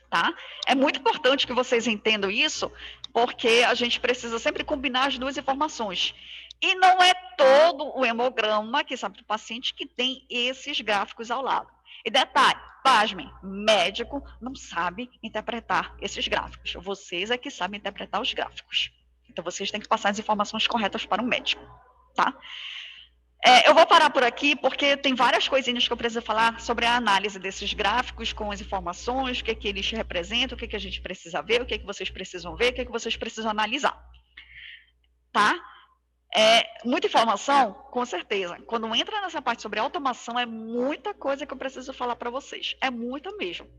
Tá? É muito importante que vocês entendam isso, porque a gente precisa sempre combinar as duas informações. E não é todo o hemograma que sabe do paciente que tem esses gráficos ao lado. E detalhe, pasmem, médico não sabe interpretar esses gráficos. Vocês é que sabem interpretar os gráficos. Então, vocês têm que passar as informações corretas para o médico, tá? Eu vou parar por aqui, porque tem várias coisinhas que eu preciso falar sobre a análise desses gráficos com as informações, o que, que eles representam, o que, que a gente precisa ver, o que, que vocês precisam ver, o que, que vocês precisam analisar. Tá? Muita informação? Com certeza. Quando entra nessa parte sobre automação, é muita coisa que eu preciso falar para vocês. É muita mesmo.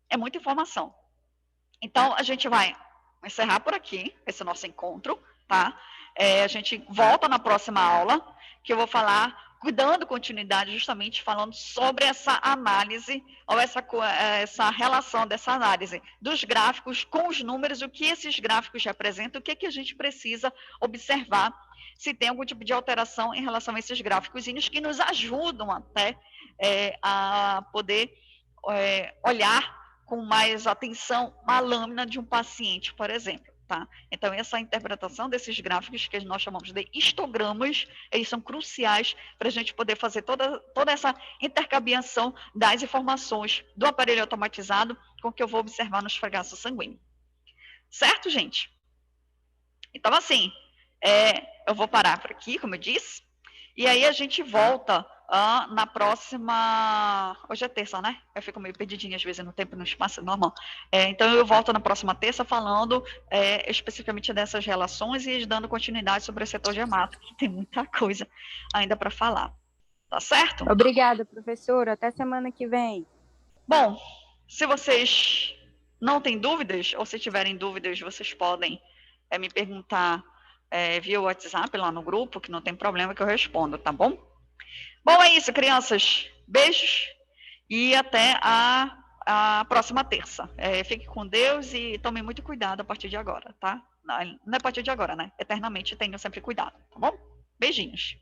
É muita informação. Então, a gente vai encerrar por aqui esse nosso encontro, tá? A gente volta na próxima aula, que eu vou falar, dando continuidade, justamente falando sobre essa análise, ou essa relação dessa análise dos gráficos com os números, o que esses gráficos representam, o que, que a gente precisa observar, se tem algum tipo de alteração em relação a esses gráficos que nos ajudam até a poder olhar com mais atenção a lâmina de um paciente, por exemplo. Tá? Então, essa interpretação desses gráficos, que nós chamamos de histogramas, eles são cruciais para a gente poder fazer toda essa intercambiação das informações do aparelho automatizado com o que eu vou observar no esfregaço sanguíneo. Certo, gente? Então, assim, eu vou parar por aqui, como eu disse, e aí a gente volta na próxima... Hoje é terça, né? Eu fico meio perdidinha às vezes no tempo e no espaço, normal. Então, eu volto na próxima terça falando especificamente dessas relações e dando continuidade sobre o setor de hemato, que tem muita coisa ainda para falar. Tá certo? Obrigada, professora. Até semana que vem. Bom, se vocês não têm dúvidas, ou se tiverem dúvidas, vocês podem me perguntar via WhatsApp lá no grupo, que não tem problema que eu respondo, tá bom? Bom, é isso, crianças. Beijos e até a próxima terça. Fique com Deus e tome muito cuidado a partir de agora, tá? Não é a partir de agora, né? Eternamente tenha sempre cuidado, tá bom? Beijinhos.